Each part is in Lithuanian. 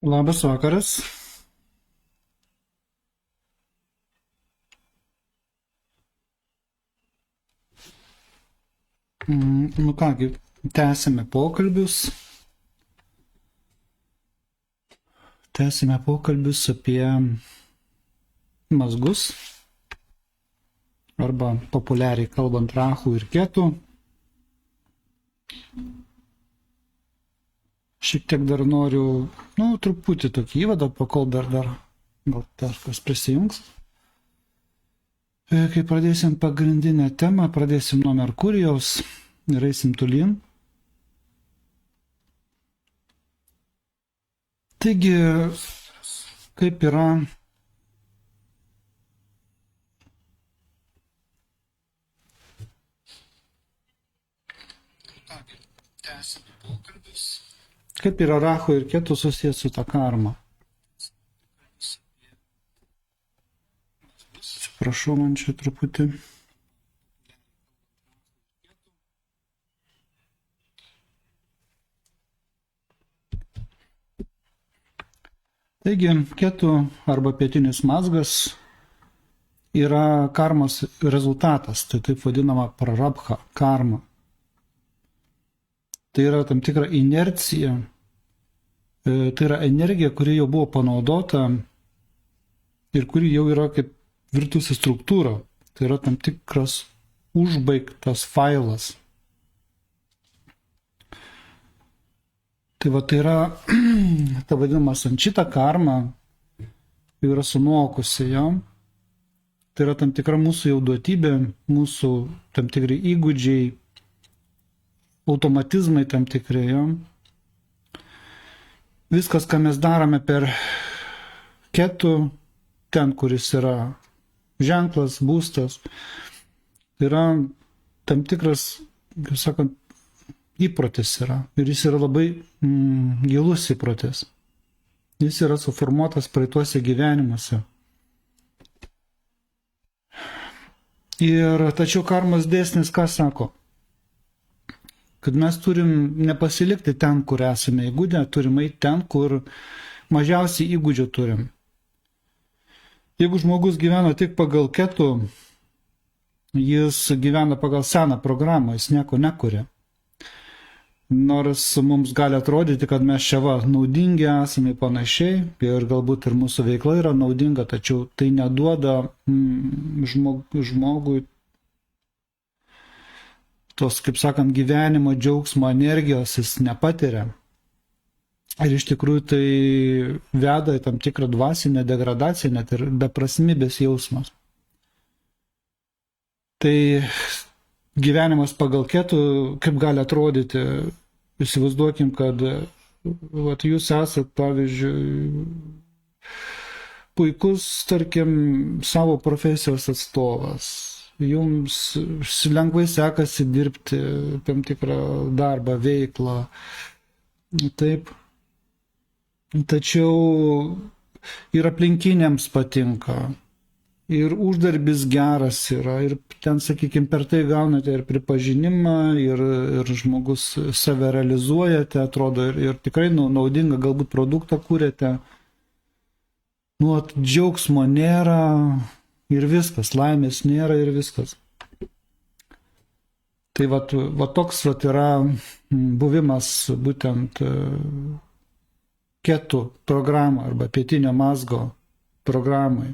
Labas vakaras. Nu kągi, tęsime pokalbius. Tęsime pokalbius apie mazgus, arba populiariai kalbant rachų ir ketų. Šiek tiek dar noriu, truputį tokį įvadą, pakol dar gal dar kas prisijungs. Kai pradėsim pagrindinę temą, pradėsim nuo Merkurijaus ir eisim tolyn. Taigi, kaip yra rachų ir ketų susijęs su ta karma. Atsiprašau, man čia truputį. Taigi, ketų arba pietinis mazgas yra karmos rezultatas, tai taip vadinama prarabdha karma. Tai yra tam tikra inercija, tai yra energija, kuri jau buvo panaudota ir kuri jau yra kaip virtusi struktūra. Tai yra tam tikras užbaigtas failas. Tai va, tai yra ta vadinama sančita karma, jau yra sunokusi, jo. Tai yra tam tikra mūsų jau duotybė, mūsų tam tikri įgūdžiai, automatizmai tam tikri, jo. Viskas, ką mes darome per ketų, ten, kuris yra ženklas, būstas, yra tam tikras, kaip sakant, įprotis yra. Ir jis yra labai gilus įprotis. Jis yra suformuotas praeituose gyvenimuose. Ir tačiau karmos dėsnis ką sako? Kad mes turim nepasilikti ten, kur esame įgūdę, turim eiti ten, kur mažiausiai įgūdžių turim. Jeigu žmogus gyvena tik pagal ketų, jis gyvena pagal seną programą, jis nieko nekuria. Nors mums gali atrodyti, kad mes čia naudingi esame panašiai ir galbūt ir mūsų veikla yra naudinga, tačiau tai neduoda žmogui tos, kaip sakant, gyvenimo džiaugsmo energijos jis nepatiria. Ir iš tikrųjų tai veda į tam tikrą dvasinę degradaciją, net ir beprasmybės jausmas. Tai gyvenimas pagal ketų, kaip gali atrodyti, įsivaizduokim, kad jūs esat, pavyzdžiui, puikus, tarkim, savo profesijos atstovas. Jums lengvai sekasi dirbti tam tikrą darbą, veiklą. Taip. Tačiau ir aplinkiniams patinka. Ir uždarbis geras yra. Ir ten, sakykime, per tai gaunate ir pripažinimą, ir žmogus save realizuojate, atrodo, ir tikrai naudinga, galbūt produktą kūrėte. Džiaugsmo nėra. Ir viskas, laimės nėra ir viskas. Tai va toks yra buvimas būtent ketų programą arba pietinio mazgo programai.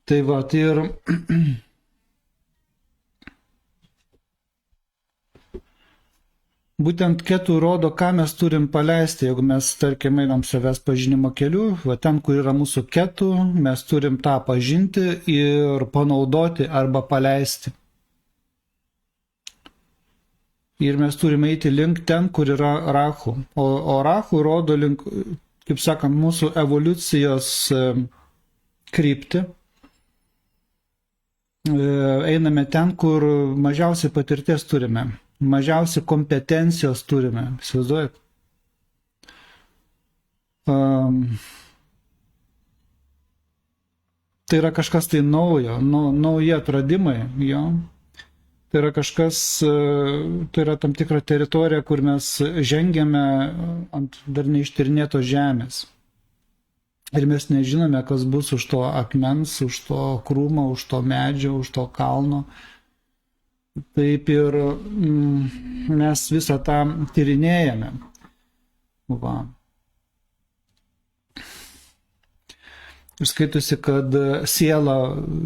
Tai va, ir būtent ketų rodo, ką mes turim paleisti, jeigu mes, tarkim, einam savęs pažinimo keliu, va ten, kur yra mūsų ketų, mes turim tą pažinti ir panaudoti arba paleisti. Ir mes turime eiti link ten, kur yra rachų. O rachų rodo link, kaip sakant, mūsų evoliucijos kryptį. Einame ten, kur mažiausiai patirties turime. Mažiausiai kompetencijos turime, įsivaizduojat? Tai yra kažkas tai naujo, nauji atradimai, jo. Tai yra kažkas, tai yra tam tikra teritorija, kur mes žengiame ant dar neištyrinėtos žemės. Ir mes nežinome, kas bus už to akmens, už to krūmo, už to medžio, už to kalno. Taip ir mes visą tą tyrinėjame. Va. Ir skaitusi, kad siela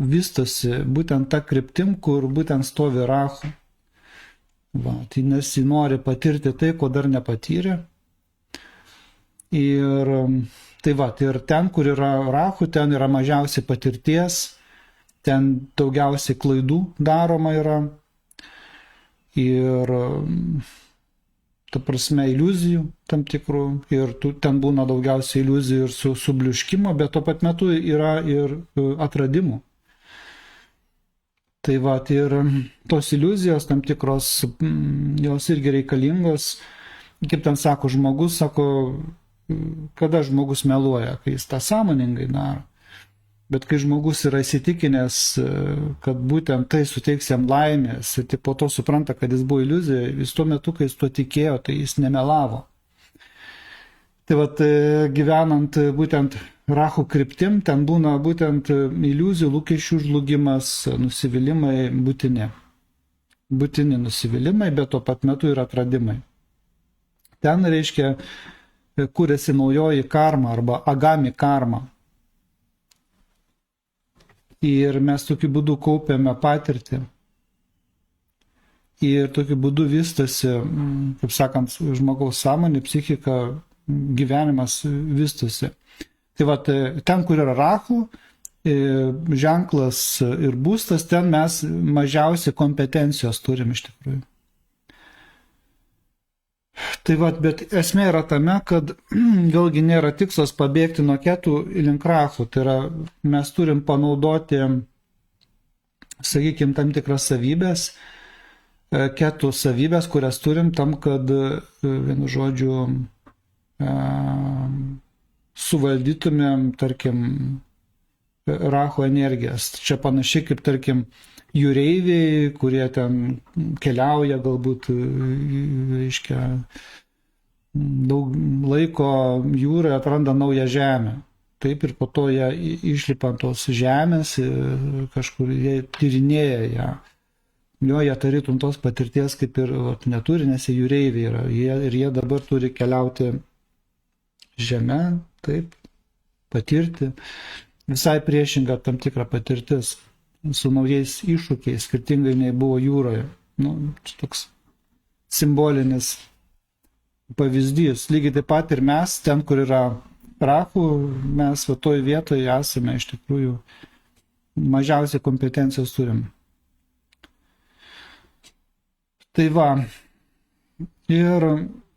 vystosi būtent ta kryptim, kur būtent stovi Rahu. Va, tai nes jis nori patirti tai, ko dar nepatyrė. Ir tai va, ir ten, kur yra Rahu, ten yra mažiausiai patirties, ten daugiausiai klaidų daroma yra. Ir ta prasme iliuzijų tam tikrų, ir ten būna daugiausiai iliuzijų ir subliuškimo, bet tuo pat metu yra ir atradimų. Tai va, ir tos iliuzijos tam tikros, jos irgi reikalingos. Kaip ten sako žmogus, sako, kada žmogus meluoja, kai jis tą sąmoningai daro. Bet kai žmogus yra įsitikinęs, kad būtent tai suteiks jam laimės, ir po to supranta, kad jis buvo iliuzija, vis tuo metu, kai jis tuo tikėjo, tai jis nemelavo. Tai vat, gyvenant būtent Rahu kryptim, ten būna būtent iliuzijų, lūkesčių žlugimas, nusivylimai būtini. Būtini nusivylimai, bet tuo pat metu ir atradimai. Ten reiškia, kūrėsi naujoji karma arba agami karma. Ir mes tokiu būdu kaupiame patirtį. Ir tokiu būdu vystosi, kaip sakant, žmogaus sąmonė, psichika, gyvenimas vystosi. Tai va, ten, kur yra Rahu, ženklas ir būstas, ten mes mažiausiai kompetencijos turim iš tikrųjų. Tai va, bet esmė yra tame, kad vėlgi nėra tikslas pabėgti nuo ketų link Rahu. Tai yra, mes turim panaudoti, sakykime, tam tikras savybės, ketų savybės, kurias turim tam, kad, vienu žodžiu, suvaldytumėm, tarkim, Rahu energijas. Čia panašiai kaip, tarkim, jūreiviai, kurie ten keliauja galbūt, reiškia, daug laiko jūroje atranda naują žemę. Taip ir po to jie išlipa ant tos žemės, kažkur jie tyrinėja ją. Jo, jie tarytum tos patirties kaip ir neturi, nes jie jūreiviai yra. Ir jie dabar turi keliauti žemę, taip, patirti. Visai priešinga tam tikra patirtis. Su naujais iššūkiais, skirtingai nei buvo jūroje. Čia toks simbolinis pavyzdys. Lygiai taip pat ir mes, ten, kur yra Rahu, mes va toj vietoje esame iš tikrųjų mažiausiai kompetencijos turim. Tai va, ir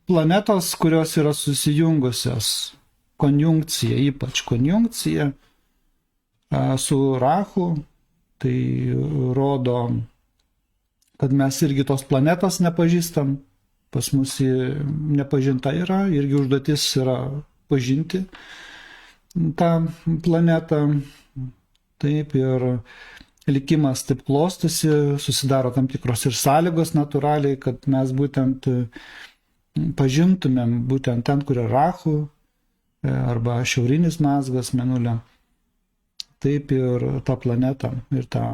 planetos, kurios yra susijungusios, konjunkcija, ypač konjunkcija su Rahu, tai rodo, kad mes irgi tos planetos nepažįstam, pas mus nepažinta yra, irgi užduotis yra pažinti tą planetą. Taip ir likimas taip klostosi, susidaro tam tikros ir sąlygos natūraliai, kad mes būtent pažintumėm būtent ten, kur yra Rahu arba šiaurinis mazgas Mėnulio. Taip ir tą planetą, ir tą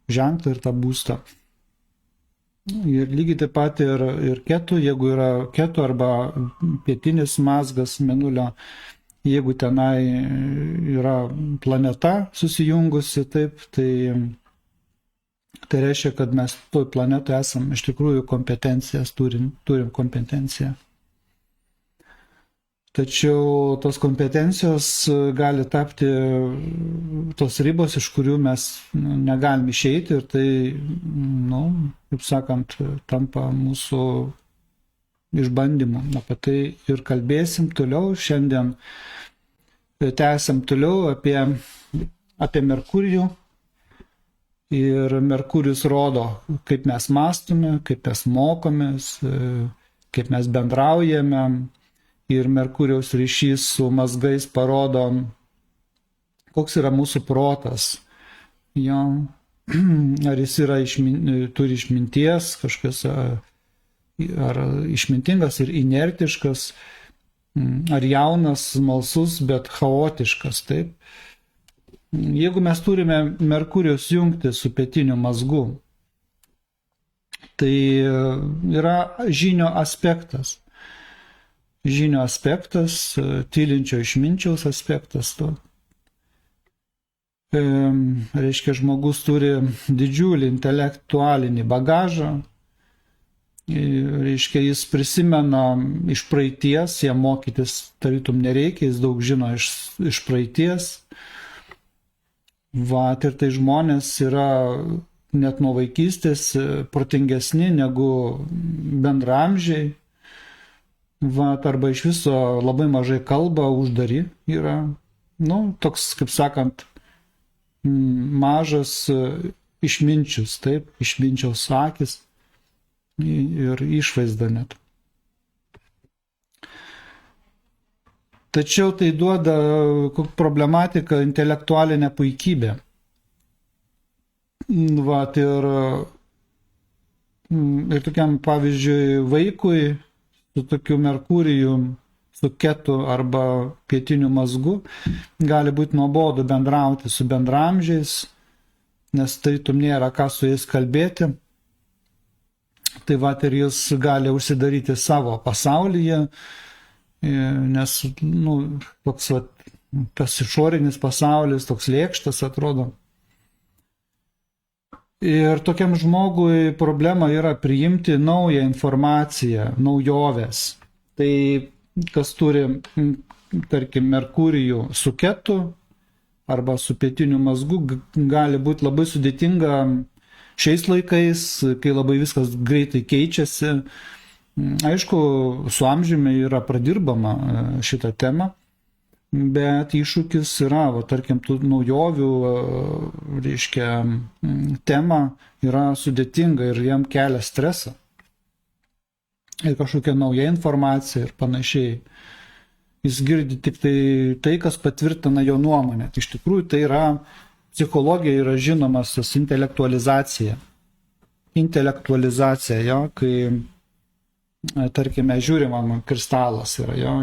ženklą, ir tą būstą. Ir lygiai taip pat ir ketų, jeigu yra ketų arba pietinis mazgas Mėnulio, jeigu tenai yra planeta susijungusi, taip, tai reiškia, kad mes toj planetoje esam iš tikrųjų kompetencijas, turim kompetenciją. Tačiau tos kompetencijos gali tapti tos ribos, iš kurių mes negalim išeiti ir tai, kaip sakant, tampa mūsų išbandymu. Apie tai ir kalbėsim toliau. Šiandien tęsiam toliau apie Merkurijų. Ir Merkurijus rodo, kaip mes mąstome, kaip mes mokomės, kaip mes bendraujame. Ir Merkurijaus ryšys su mazgais parodo, koks yra mūsų protas. Jo, ar jis yra turi išminties, kažkas, ar išmintingas ir inertiškas, ar jaunas, smalsus, bet chaotiškas, taip. Jeigu mes turime Merkurijos jungti su pietiniu mazgu, tai yra žynio aspektas. Žynio aspektas, tylinčio išminčiaus aspektas. Reiškia, žmogus turi didžiulį intelektualinį bagažą, reiškia, jis prisimena iš praeities, jam mokytis tarytum nereikia, jis daug žino iš praeities. Ir tai žmonės yra net nuo vaikystės protingesni negu bendramžiai. Arba iš viso labai mažai kalba, uždari yra. Toks, kaip sakant, mažas išminčius, taip, išminčiaus akis ir išvaizda net. Tačiau tai duoda problematiką intelektualinę puikybę. Ir tokiam, pavyzdžiui, vaikui su tokiu Merkurijum, su Ketu arba pietiniu mazgu gali būti nuobodu bendrauti su bendramžiais, nes tarytum nėra ką su jais kalbėti. Tai ir jis gali užsidaryti savo pasaulyje, nes toks tas išorinis pasaulis toks lėkštas atrodo. Ir tokiam žmogui problema yra priimti naują informaciją, naujoves. Tai kas turi, tarkim, Merkurijų su Ketu arba su pietiniu mazgu, gali būti labai sudėtinga šiais laikais, kai labai viskas greitai keičiasi. Aišku, su amžiumi yra pradirbama šitą temą, bet iššūkis yra, tarkim, tų naujovių, reiškia, tema yra sudėtinga ir jam kelia stresą. Ir kažkokia nauja informacija ir panašiai. Jis girdi tik tai, kas patvirtina jo nuomonę. Iš tikrųjų, tai yra, psichologija yra žinomas tas intelektualizacija. Intelektualizacija, jo, kai, tarkime, žiūrimam kristalas yra, jo,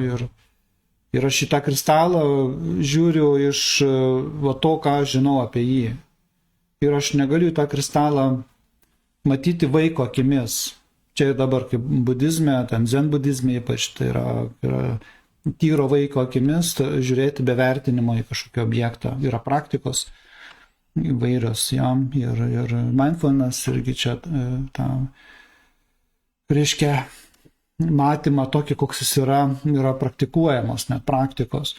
ir aš šitą kristalą žiūriu iš to, ką aš žinau apie jį. Ir aš negaliu tą kristalą matyti vaiko akimis. Čia dabar kaip budizme, ten zen budizme ypač, tai yra tyro vaiko akimis žiūrėti be vertinimo į kažkokį objektą. Yra praktikos įvairios jam ir mindfulness irgi čia reiškia matymą tokį, koks jis yra praktikuojamas, net praktikos.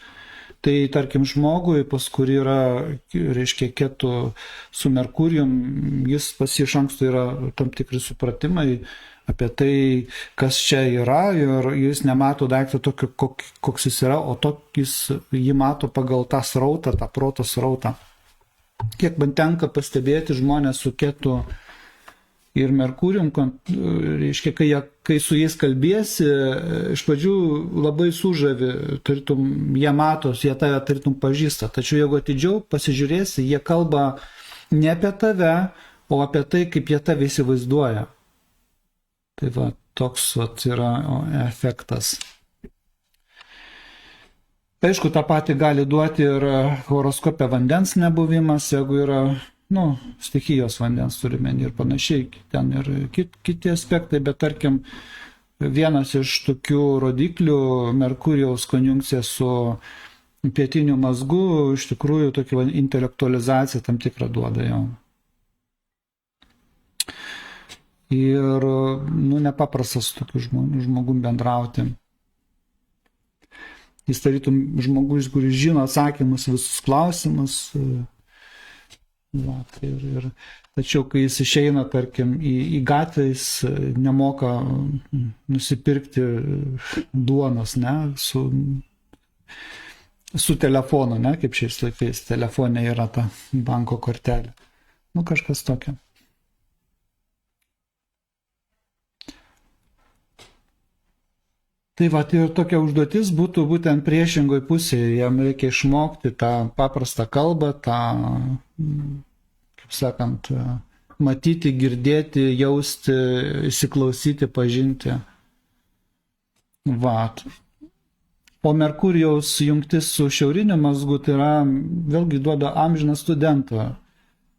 Tai tarkim žmogui, pas kurį yra, reiškia, Ketu su Merkurijum, jis pas jį iš anksto yra tam tikri supratimai apie tai, kas čia yra, ir jis nemato daiktą tokio, koks jis yra, o jis jį mato pagal tą srautą, tą proto srautą. Kiek man tenka pastebėti žmonės su Ketu ir Merkurijum, reiškia, kai su jais kalbėsi, iš pradžių labai sužavi, tarytum, jie matos, jie tave tarytum pažįsta, tačiau jeigu atidžiau pasižiūrėsi, jie kalba ne apie tave, o apie tai, kaip jie tave įsivaizduoja. Tai toks yra efektas. Aišku, tą patį gali duoti ir horoskope vandens nebuvimas, jeigu yra, stichijos vandens turime ir panašiai, ten ir kiti aspektai, bet tarkim, vienas iš tokių rodiklių Merkurijaus konjunkcija su pietiniu mazgu, iš tikrųjų tokia intelektualizacija tam tikrą duoda jau. Ir, nepaprastas su tokiu žmogum bendrauti. Jis tarytum žmogus, kuris žino atsakymus visus klausimus. Tačiau, kai jis išeina, tarkim, į gatvę, jis nemoka nusipirkti duonos, ne, su telefonu, ne, kaip šiais laikais telefone yra ta banko kortelė. Kažkas tokio. Tai ir tokia užduotis būtų būtent priešingoj pusėje, jam reikia išmokti tą paprastą kalbą, tą, kaip sakant, matyti, girdėti, jausti, įsiklausyti, pažinti. Vat. O Merkurijaus jungtis su šiauriniu mazgu tai yra, vėlgi duoda amžiną studentą.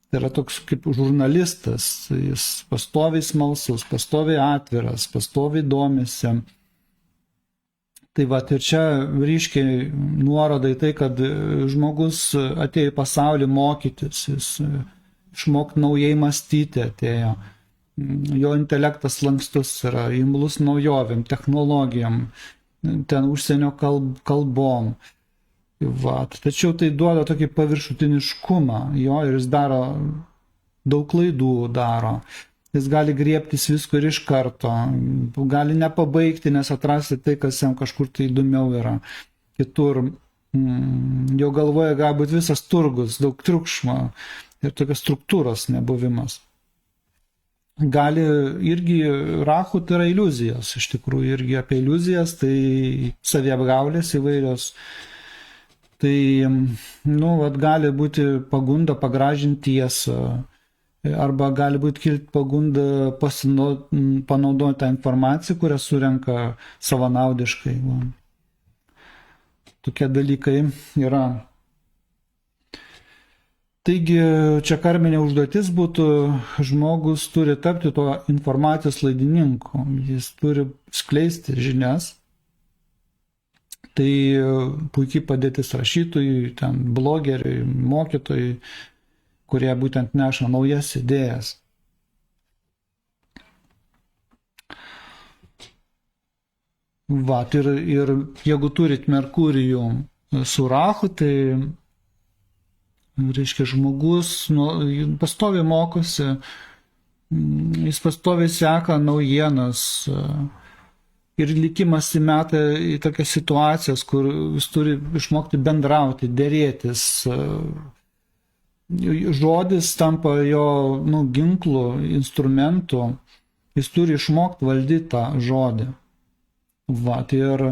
Tai yra toks kaip žurnalistas, jis pastoviai smalsus, pastoviai atviras, pastoviai domisi. Tai va, ir čia ryškiai nuoroda į tai, kad žmogus atėjo į pasaulį mokytis, jis išmokti naujai mąstyti atėjo. Jo intelektas lankstus yra, imlus naujovėm, technologijom, ten užsienio kalbom. Va, tačiau tai duoda tokį paviršutiniškumą jo ir jis daro daug klaidų daro. Jis gali griebtis visko ir iš karto, gali nepabaigti, nes atrasti tai, kas jam kažkur tai įdomiau yra. Kitur jo galvoje gali būti visas turgus, daug triukšmo ir tokios struktūros nebuvimas. Gali irgi rahu tai yra iliuzijos, iš tikrųjų irgi apie iliuzijas, tai saviapgaulės įvairios. Tai, gali būti pagunda pagražinti tiesą, arba gali būti kilti pagunda panaudoti tą informaciją, kurią surenka savanaudiškai. Tokie dalykai yra. Taigi, čia karminė užduotis būtų, žmogus turi tapti to informacijos laidininku, jis turi skleisti žinias. Tai puikiai padėtis rašytojui, ten blogeriui, mokytojui, kurie būtent neša naujas idėjas. Va, ir jeigu turit Merkurijų su rahu, tai reiškia žmogus pastoviai mokosi, jis pastoviai seka naujienas, ir likimas įmeta į tokias situacijas, kur jis turi išmokti bendrauti, dėrėtis. Žodis tampa jo ginklu, instrumentu. Jis turi išmokti valdyti tą žodį. Vat, ir,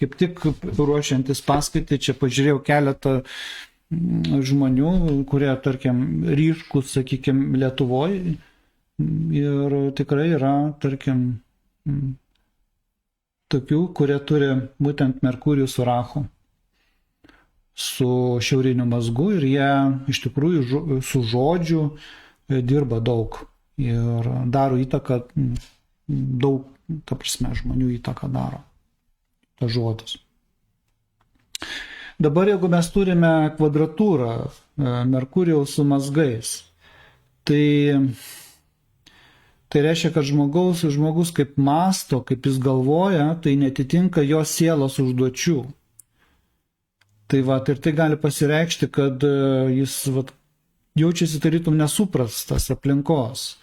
kaip tik ruošiantis paskaitį, čia pažiūrėjau keletą žmonių, kurie, tarkim, ryškus, sakykime, Lietuvoje. Ir tikrai yra, tarkim, tokių, kurie turi būtent Merkurijų su rahu, su šiauriniu mazgu, ir jie iš tikrųjų su žodžiu dirba daug ir daro įtaką, daug, ta prasme, žmonių įtaką daro, ta žodis. Dabar jeigu mes turime kvadratūrą Merkurijaus su mazgais, tai reiškia, kad žmogus kaip mąsto, kaip jis galvoja, tai netitinka jo sielos užduočių. Tai ir tai gali pasireikšti, kad jis jaučiasi tarytum nesuprastas aplinkos.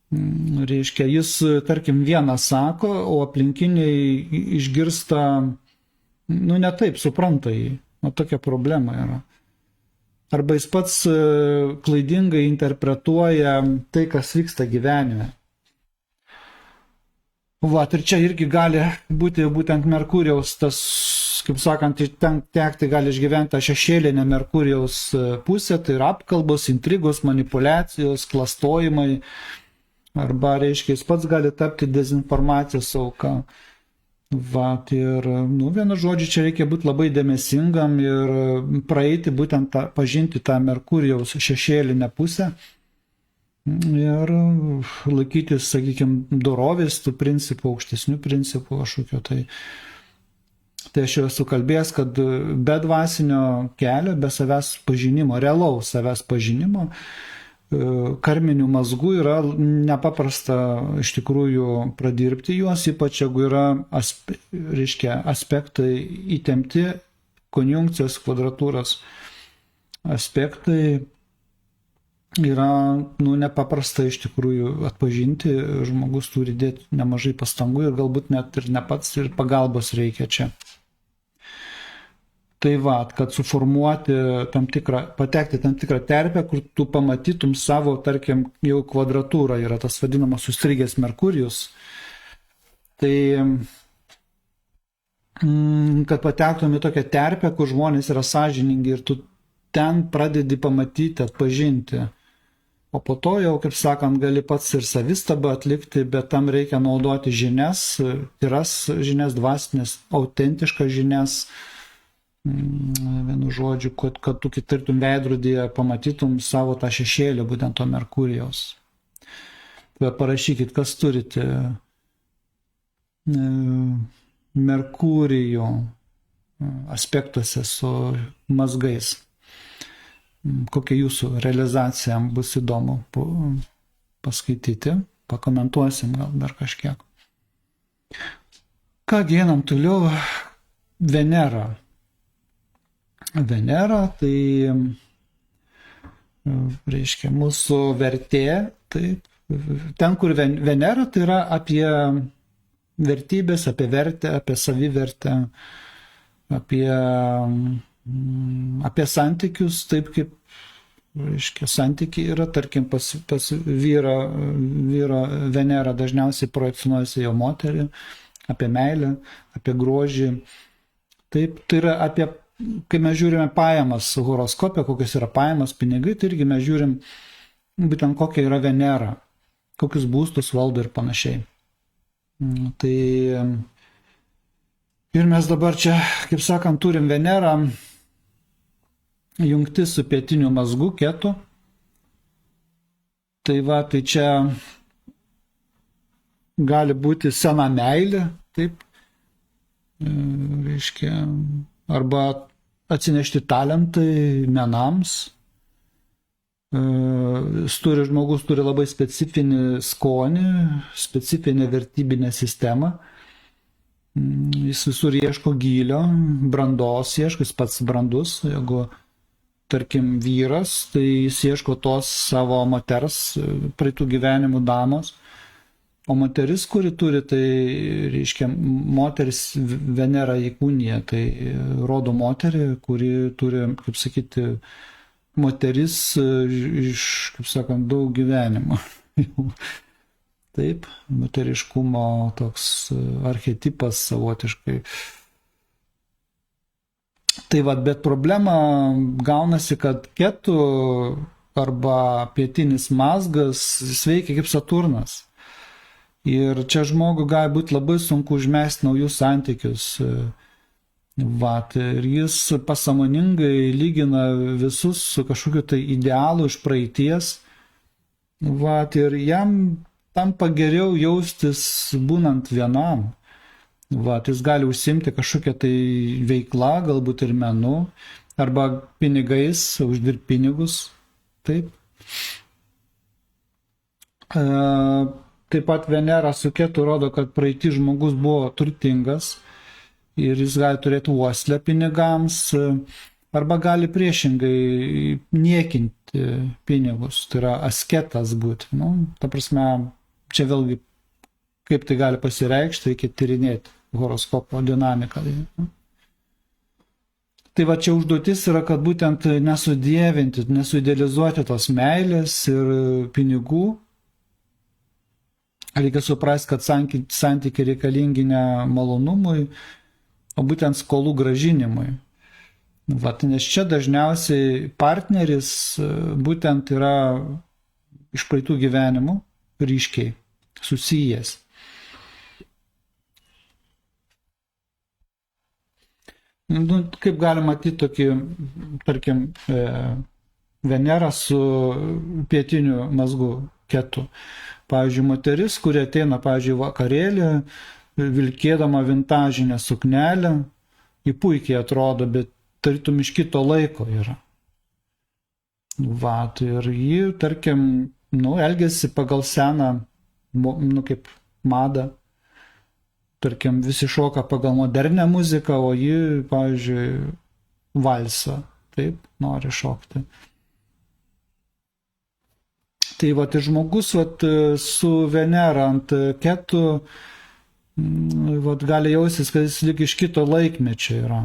Reiškia, jis, tarkim, vieną sako, o aplinkiniai išgirsta, ne taip, supranta jį. Tokia problema yra. Arba jis pats klaidingai interpretuoja tai, kas vyksta gyvenime. Ir čia irgi gali būti būtent Merkurijaus tas, kaip sakant, tekti gali išgyventi tą šešėlinę Merkurijaus pusę, tai yra apkalbos, intrigos, manipulacijos, klastojimai, arba, reiškia, jis pats gali tapti dezinformacijos auka. Ir, vienu žodžiu, čia reikia būti labai dėmesingam ir praeiti būtent pažinti tą Merkurijaus šešėlinę pusę ir laikytis, sakykime, dorovės tų principų, aukštesnių principų kažkokio. Tai aš jau esu kalbėjęs, kad be dvasinio kelio, be savęs pažinimo, realaus savęs pažinimo, karminių mazgų yra nepaprasta iš tikrųjų pradirbti juos, ypač jeigu yra aspektai įtempti, konjunkcijos, kvadratūros aspektai yra nepaprasta iš tikrųjų atpažinti, žmogus turi dėti nemažai pastangų ir galbūt net ir ne pats, ir pagalbos reikia čia. Tai kad suformuoti patekti tam tikrą terpę, kur tu pamatytum savo, tarkim, jau kvadratūrą, yra tas vadinamas sustrigęs Merkurijus. Tai, kad patektum į tokią terpę, kur žmonės yra sąžiningi ir tu ten pradedi pamatyti, atpažinti. O po to jau, kaip sakant, gali pats ir savistabą atlikti, bet tam reikia naudoti žinias, tyras žinias, dvasinės, autentiškas žinias. Vienu žodžiu, kad tu kitartum veidrodyje pamatytum savo tą šešėlį, būtent to Merkurijaus. Parašykit, kas turite Merkurijų aspektuose su mazgais. Kokia jūsų realizacija, bus įdomu paskaityti, pakomentuosim gal dar kažkiek. Kągi, einam toliau. Venera. Venera tai reiškia mūsų vertė, taip. Ten, kur Venera, tai yra apie vertybės, apie vertę, apie savivertę, apie santykius, taip kaip, reiškia, santykiai yra, tarkim, pas vyro Venera dažniausiai projekcionuojasi jo moterį, apie meilę, apie grožį. Taip, tai yra apie, kai mes žiūrime pajamas horoskope, kokios yra pajamas, pinigai, tai irgi mes žiūrim būtent kokia yra Venera, kokius būstus valdo ir panašiai. Tai ir mes dabar čia, kaip sakant, turim Venerą jungti su pietiniu mazgu Ketu. Tai va, tai čia gali būti sena meilė, taip, reiškia, arba atsinešti talentai menams. Žmogus turi labai specifinį skonį, specifinę vertybinę sistemą. Jis visur ieško gylio, brandos ieško, jis pats brandus. Jeigu, tarkim, vyras, tai jis ieško tos savo moters, praeitų gyvenimų damos. O moteris, kuri turi, tai reiškia, moteris Venera įkūnija, tai rodo moterį, kuri turi, kaip sakyti, moteris iš, kaip sakant, daug gyvenimo. Taip, moteriškumo toks archetipas savotiškai. Tai va, bet problema gaunasi, kad Ketu arba pietinis mazgas veikia kaip Saturnas. Ir čia žmogui gali būti labai sunku užmesti naujus santykius. Vat, ir jis pasąmoningai lygina visus su kažkokiu tai idealu iš praeities. Vat, ir jam tampa geriau jaustis būnant vienam. Vat, jis gali užsimti kažkokią tai veiklą, galbūt ir menu, arba pinigais, uždirbti pinigus. Taip. Taip pat Venera su Ketu rodo, kad praeitį žmogus buvo turtingas ir jis gali turėti uoslę pinigams, arba gali priešingai niekinti pinigus, tai yra asketas būti. Nu, ta prasme, čia vėlgi, kaip tai gali pasireikšti, reikia tyrinėti horoskopo dinamiką. Tai va, čia užduotis yra, kad būtent nesudievinti, nesuidealizuoti tos meilės ir pinigų. Reikia suprasti, kad santykiai reikalingi ne malonumui, o būtent skolų gražinimui. Vat, nes čia dažniausiai partneris būtent yra iš praeitų gyvenimų ryškiai susijęs. Nu, kaip galima matyti tokį, tarkim, Venerą su pietiniu mazgu Ketu. Pavyzdžiui, moteris, kuri ateina, pavyzdžiui, vakarėlį, vilkėdama vintažinę suknelę, ji puikiai atrodo, bet tarytum iš kito laiko yra. Vat, ir ji, tarkim, elgiasi pagal seną, kaip madą. Tarkim, visi šoka pagal modernę muziką, o ji, pavyzdžiui, valsą, taip, nori šokti. Tai vat, žmogus vat, su Venera ant Ketu vat, gali jausis, kad jis lyg iš kito laikmečio yra.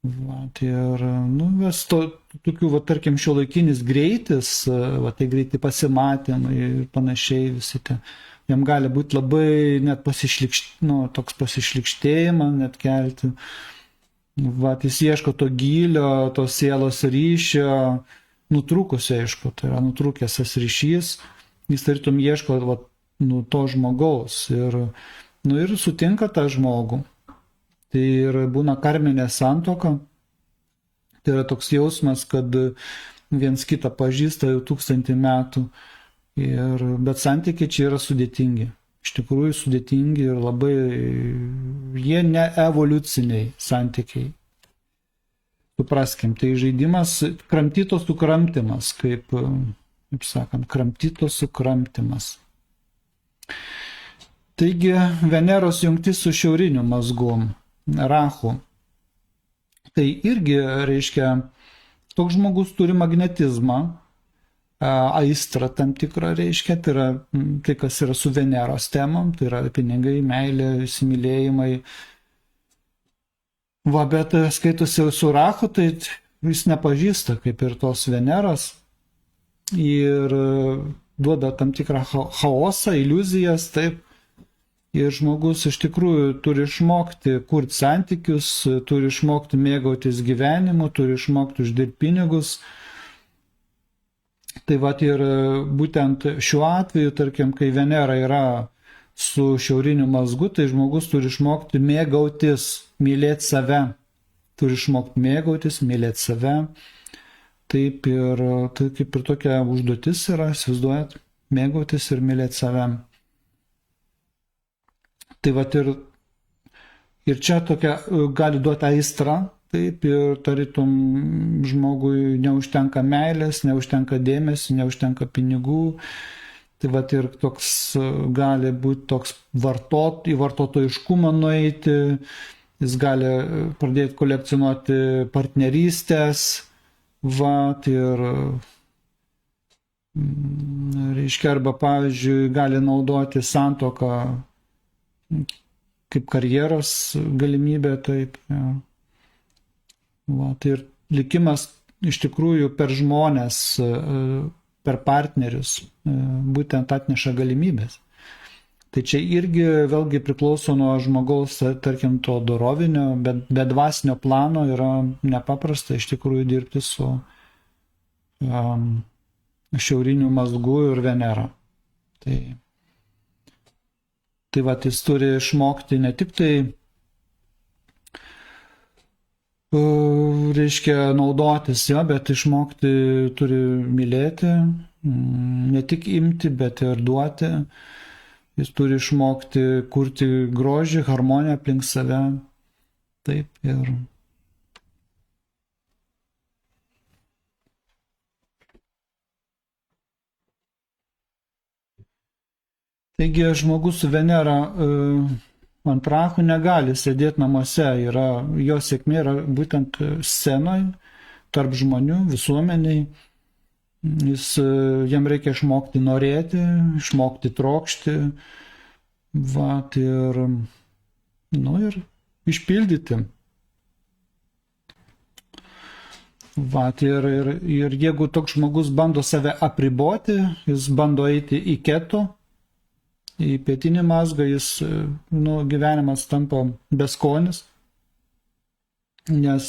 Vat, ir tokių, vat, tarkim, šiuolaikinis greitis, vat, tai greiti pasimatymai ir panašiai visi tie. Jam gali būti labai net toks pasišlikštėjimą net kelti. Va, jis ieško to gylio, to sielos ryšio, nutrūkusio, aišku, tai yra nutrūkęs tas ryšys, jis tarytum ieško va, to žmogaus ir sutinka tą žmogų. Tai ir būna karminė santuoka, tai yra toks jausmas, kad viens kitą pažįsta jau 1000 metų, bet santykiai čia yra sudėtingi. Iš tikrųjų sudėtingi ir labai, jie ne evoliuciniai santykiai. Supraskim, tai žaidimas kramtyto sukramtymas, kaip sakant, kramtyto sukramtymas. Taigi Veneros jungtis su šiauriniu mazgu, Rahu. Tai irgi reiškia, toks žmogus turi magnetizmą, aistrą tam tikrą reiškia, tai yra tai, kas yra su Veneros temom, tai yra pinigai, meilė, įsimylėjimai. Va, bet skaitosi su Rahu, tai jis nepažįsta kaip ir tos Veneros ir duoda tam tikrą chaosą, iliuzijas, taip. Ir žmogus iš tikrųjų turi išmokti kurti santykius, turi išmokti mėgautis gyvenimu, turi išmokti uždirbti pinigus. Tai va ir būtent šiuo atveju, tarkim, kai Venera yra su šiauriniu mazgu, tai žmogus turi išmokti mėgautis, mylėti save. Turi išmokti mėgautis, mylėti save. Taip ir tai kaip ir tokia užduotis yra, įsivaizduojat, mėgautis ir mylėti save. Tai va ir čia tokia gali duoti aistrą, taip, ir tarytum žmogui neužtenka meilės, neužtenka dėmesio, neužtenka pinigų. Tai va ir toks gali būti toks į vartotojiškumą nueiti, jis gali pradėti kolekcionuoti partnerystės, va, ir reiškia, arba pavyzdžiui gali naudoti santuoką kaip karjeros galimybė, taip. Ja. Va, tai ir likimas iš tikrųjų per žmonės, per partnerius būtent atneša galimybės. Tai čia irgi vėlgi priklauso nuo žmogaus, tarkim, to dorovinio, bet dvasinio plano yra nepaprasta iš tikrųjų dirbti su šiauriniu mazgu ir Venera. Tai va, jis turi išmokti ne tik tai, reiškia, naudotis jo, bet išmokti turi mylėti, ne tik imti, bet ir duoti. Jis turi išmokti kurti grožį, harmoniją aplink save. Taip ir. Taigi žmogus su Venera ant Rahu negali sėdėti namuose, jo sėkmė yra būtent scenoje, tarp žmonių, visuomeniai. Jam reikia išmokti norėti, išmokti trokšti, va, ir išpildyti. Va, ir jeigu toks žmogus bando save apriboti, jis bando eiti į keto, į pietinį mazgą, gyvenimas tampa beskonis, nes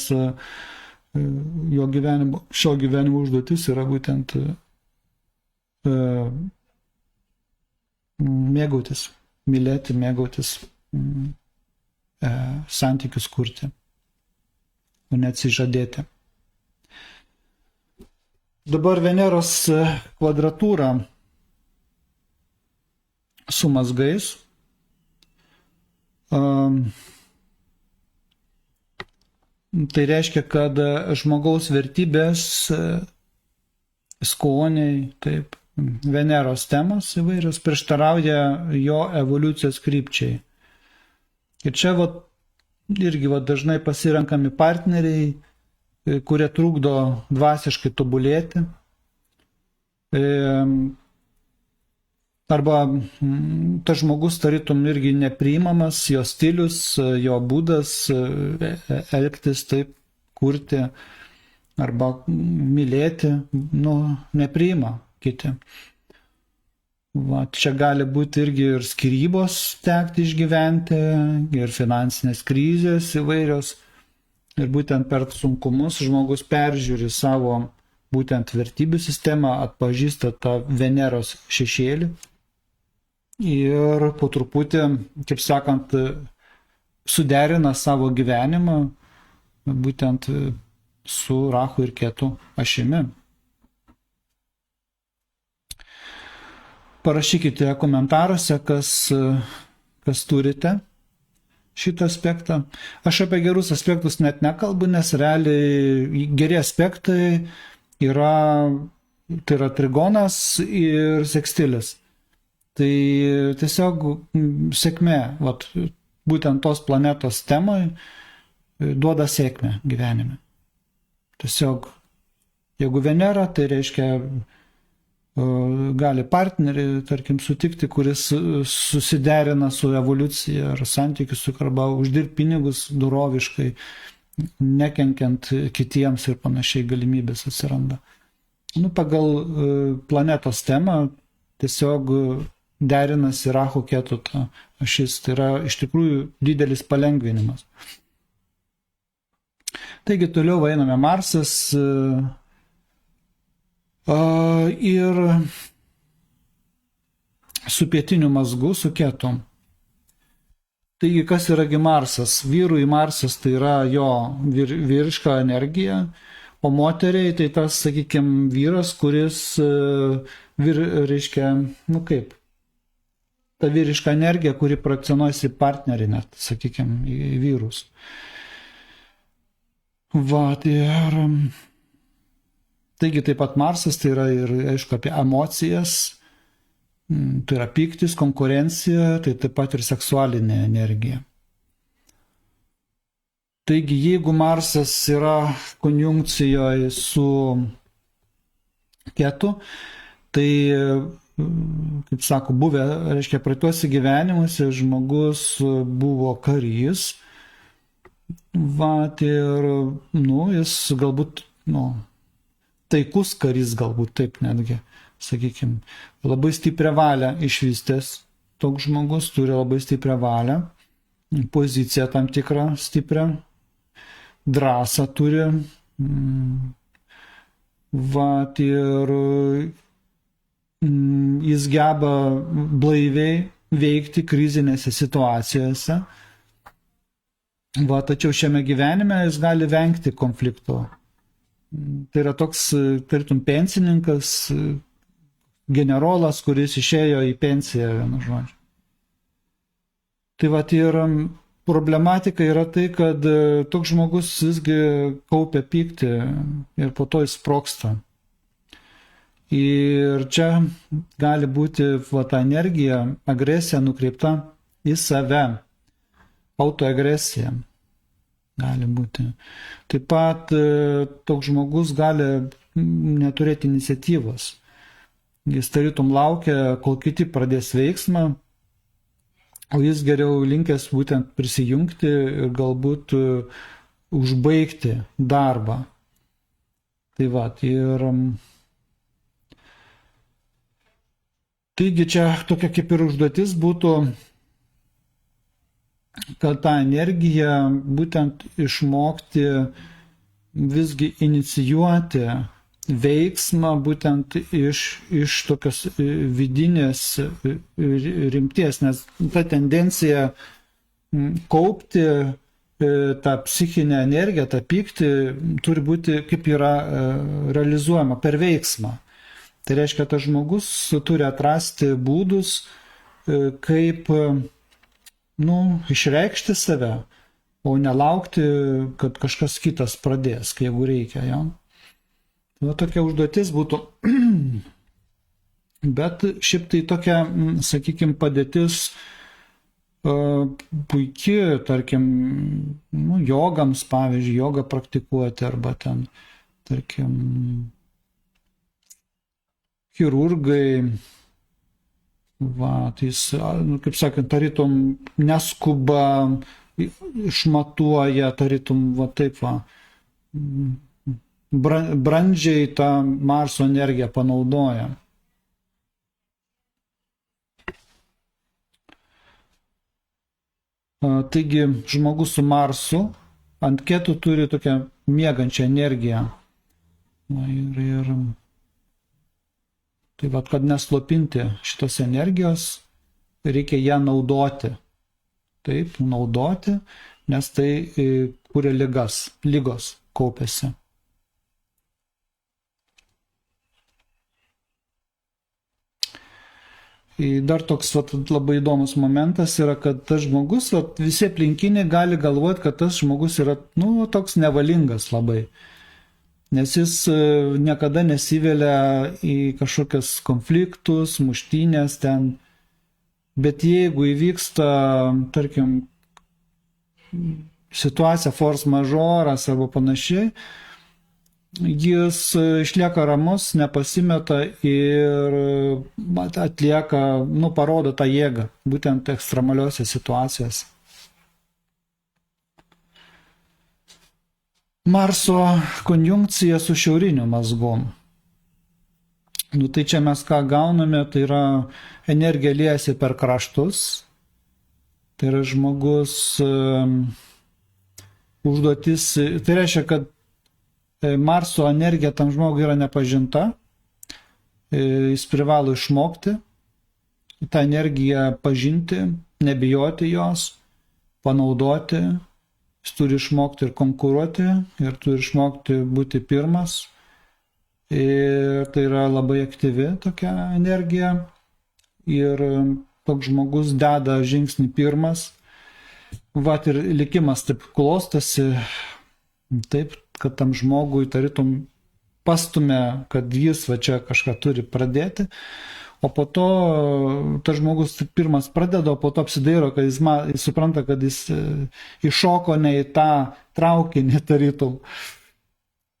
šio gyvenimo užduotis yra būtent mėgautis, mylėti, mėgautis, santykius kurti, o neatsižadėti. Dabar Veneros kvadratūra su mazgais. Tai reiškia, kad žmogaus vertybės, skoniai, taip, Veneros temos įvairios prieštarauja jo evoliucijos krypčiai. Ir čia irgi dažnai pasirenkami partneriai, kurie trukdo dvasiškai tobulėti. Arba tas žmogus tarytum irgi nepriimamas, jo stilius, jo būdas elgtis taip, kurti arba mylėti, nepriima kiti. Va, čia gali būti irgi ir skyrybos tekti išgyventi, ir finansinės krizės įvairios. Ir būtent per sunkumus žmogus peržiūri savo būtent vertybių sistemą, atpažįsta tą Veneros šešėlį ir po truputį, kaip sakant, suderina savo gyvenimą būtent su Rahu ir Ketu ašimi. Parašykite komentaruose, kas turite šitą aspektą. Aš apie gerus aspektus net nekalbu, nes realiai geri aspektai yra trigonas ir sekstilis. Tai tiesiog sėkmė, būtent tos planetos temai duoda sėkmę gyvenime. Tiesiog, jeigu Venera, tai reiškia gali partnerį, tarkim, sutikti, kuris susiderina su evoliucija ar santykius su arba uždirbti pinigus doroviškai, nekenkiant kitiems ir panašiai galimybės atsiranda. Pagal planetos temą tiesiog derinasi Rahu Ketu ašis, tai yra iš tikrųjų didelis palengvinimas. Taigi toliau einame Marsas ir su pietiniu mazgu, su Ketu. Taigi, kas yragi Marsas? Vyrui Marsas tai yra jo vyriška energija, o moteriai tai tas, sakykime, vyras, kuris reiškia, ta vyriška energija, kuri projekcionuojasi partnerį net, sakykime, į vyrus. Taigi taip pat Marsas tai yra ir, aišku, apie emocijas, tai yra pyktis, konkurencija, tai taip pat ir seksualinė energija. Taigi jeigu Marsas yra konjunkcijoje su Ketu, tai, kaip sako, reiškia, praeituose gyvenimuose žmogus buvo karys, ir, jis galbūt, taikus karys galbūt taip netgi, sakykime, labai stiprią valią išvystęs, toks žmogus turi labai stiprią valią, poziciją tam tikrą stiprią, drąsą turi, ir jis geba blaiviai veikti krizinėse situacijose, tačiau šiame gyvenime jis gali vengti konflikto. Tai yra toks, tartum, pensininkas, generolas, kuris išėjo į pensiją, vienu žodžiu. Tai ir problematika yra tai, kad toks žmogus visgi kaupia pyktį ir po to jis sprogsta. Ir čia gali būti ta energija, agresija nukreipta į save, autoagresija. Gali būti. Taip pat toks žmogus gali neturėti iniciatyvos. Jis tarytum laukia, kol kiti pradės veiksmą, o jis geriau linkęs būtent prisijungti ir galbūt užbaigti darbą. Taigi čia tokia kaip ir užduotis būtų, kad tą energiją būtent išmokti visgi inicijuoti veiksmą būtent iš tokios vidinės rimties, nes ta tendencija kaupti tą psichinę energiją, tą pyktį turi būti kaip yra realizuojama per veiksmą. Tai reiškia, tas žmogus turi atrasti būdus, kaip išreikšti save, o nelaukti, kad kažkas kitas pradės, jeigu reikia. Ja? Tokia užduotis būtų. Bet šiaip tai tokia, sakykime, padėtis puikiai, tarkim, jogams, pavyzdžiui, jogą praktikuoti, arba ten, tarkim, chirurgai, jis, kaip sakant, tarytum neskuba, išmatuoja, tarytum, brandžiai tą Marso energiją panaudoja. Taigi, žmogus su Marsu ant ketų turi tokią miegančią energiją. Na, ir tai va, kad neslopinti šitos energijos, reikia ją naudoti. Taip, naudoti, nes tai kuria lygos kaupiasi. Dar toks labai įdomus momentas yra, kad tas žmogus, visi aplinkiniai gali galvoti, kad tas žmogus yra, toks nevalingas labai. Nes jis niekada nesivelia į kažkokias konfliktus, muštynės ten. Bet jeigu įvyksta, tarkim, situacija force majoras arba panašiai, jis išlieka ramus, nepasimeta ir atlieka, parodo tą jėgą, būtent ekstremaliuose situacijose. Marso konjunkcija su šiauriniu mazgu. Tai čia mes ką gauname, tai yra energija liejasi per kraštus, tai yra žmogus užduotis, tai reiškia, kad Marso energija tam žmogui yra nepažinta, jis privalo išmokti tą energiją pažinti, nebijoti jos, panaudoti, jis turi išmokti ir konkuruoti, ir turi išmokti būti pirmas. Ir tai yra labai aktyvi tokia energija ir toks žmogus deda žingsnį pirmas. Vat ir likimas taip klostasi, taip, kad tam žmogui tarytum pastumia, kad jis va čia kažką turi pradėti, o po to tas žmogus pirmas pradeda, o po to apsidairo, kad jis supranta, kad jis iššoko ne į tą traukinį tarytum,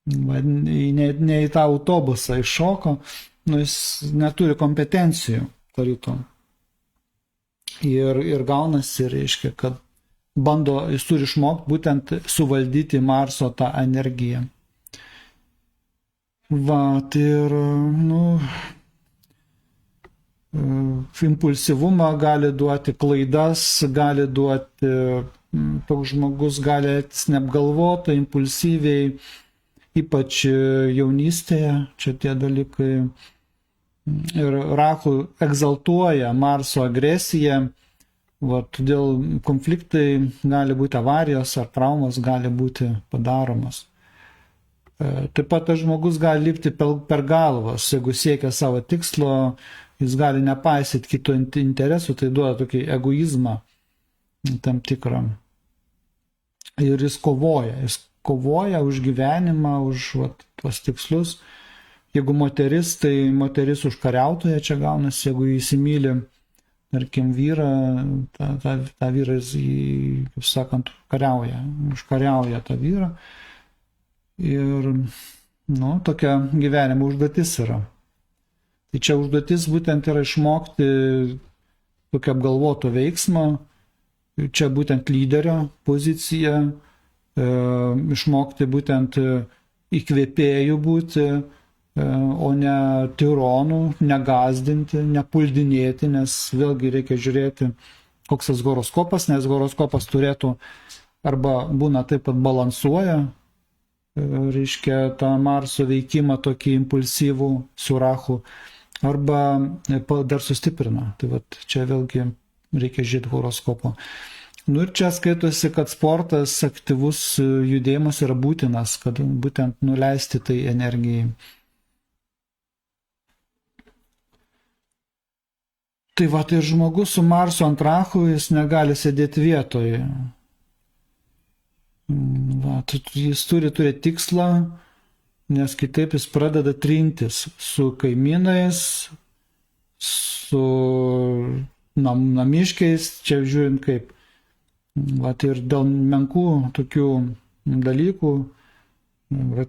ne į tą autobusą iššoko, jis neturi kompetencijų tarytum. Ir gaunasi, reiškia, kad jis turi išmokti būtent suvaldyti Marso tą energiją. Ir, impulsyvumą gali duoti, klaidas gali duoti, toks žmogus gali elgtis neapgalvotai, impulsyviai, ypač jaunystėje, čia tie dalykai. Ir Rahu egzaltuoja Marso agresiją, todėl konfliktai gali būti avarijos ar traumos gali būti padaromos. Taip pat tas žmogus gali lipti per galvas, jeigu siekia savo tikslo, jis gali nepaisyti kito interesų, tai duoda tokį egoizmą tam tikrą. Ir jis kovoja už gyvenimą, už tuos tikslus. Jeigu moteris, tai moteris užkariautoja čia gaunasi, jeigu įsimyli, tarkim, vyrą, tą vyrą jis, kaip sakant, užkariauja tą vyrą. Ir, tokia gyvenimo užduotis yra. Tai čia užduotis būtent yra išmokti tokio apgalvoto veiksmo, čia būtent lyderio pozicija, išmokti būtent įkvėpėjų būti, o ne tironų, negazdinti, nepuldinėti, nes vėlgi reikia žiūrėti, koks tas horoskopas, nes horoskopas turėtų arba būna taip, kad balansuoja, reiškia tą Marso veikimą tokį impulsyvų su Rahu, arba dar sustiprina. Tai čia vėlgi reikia žiūrėti horoskopo. Ir čia skaitosi, kad sportas, aktyvus judėjimas yra būtinas, kad būtent nuleisti tai energijai. Tai tai žmogus su Marsu ant Rahu, jis negali sėdėti vietoje. Jis turi turėti tikslą, nes kitaip jis pradeda trintis su kaimynais, su namiškiais, čia žiūrint kaip. Ir dėl menkų tokių dalykų,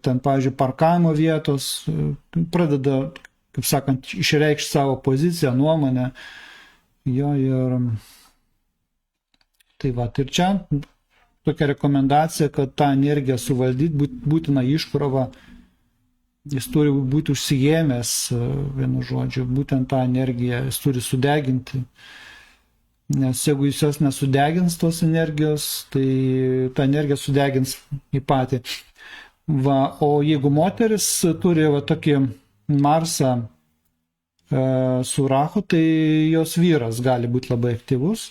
ten, pavyzdžiui, parkavimo vietos, pradeda, kaip sakant, išreikšti savo poziciją, nuomonę. Ir čia tokia rekomendacija, kad tą energiją suvaldyti, būtina iškrova, jis turi būti užsiėmęs, vienu žodžiu, būtent tą energiją jis turi sudeginti. nes jeigu jis jos nesudegins tos energijos, tai ta energija sudegins į patį. Va, o jeigu moteris turi va tokį Marsą su Rahu, tai jos vyras gali būti labai aktyvus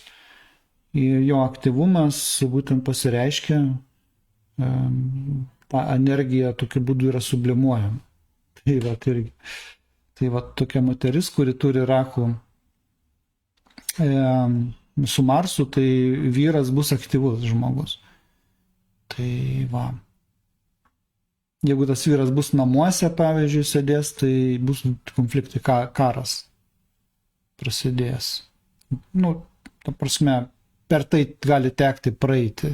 ir jo aktyvumas būtent pasireiškia, ta energija tokiu būdu yra sublimuojama. Tai va tokia moteris, kuri turi Rahu su Marsu, tai vyras bus aktyvus žmogus. Tai va. Jeigu tas vyras bus namuose, pavyzdžiui, sėdės, tai bus konfliktai, karas prasidės. Ta prasme, per tai gali tekti praeiti.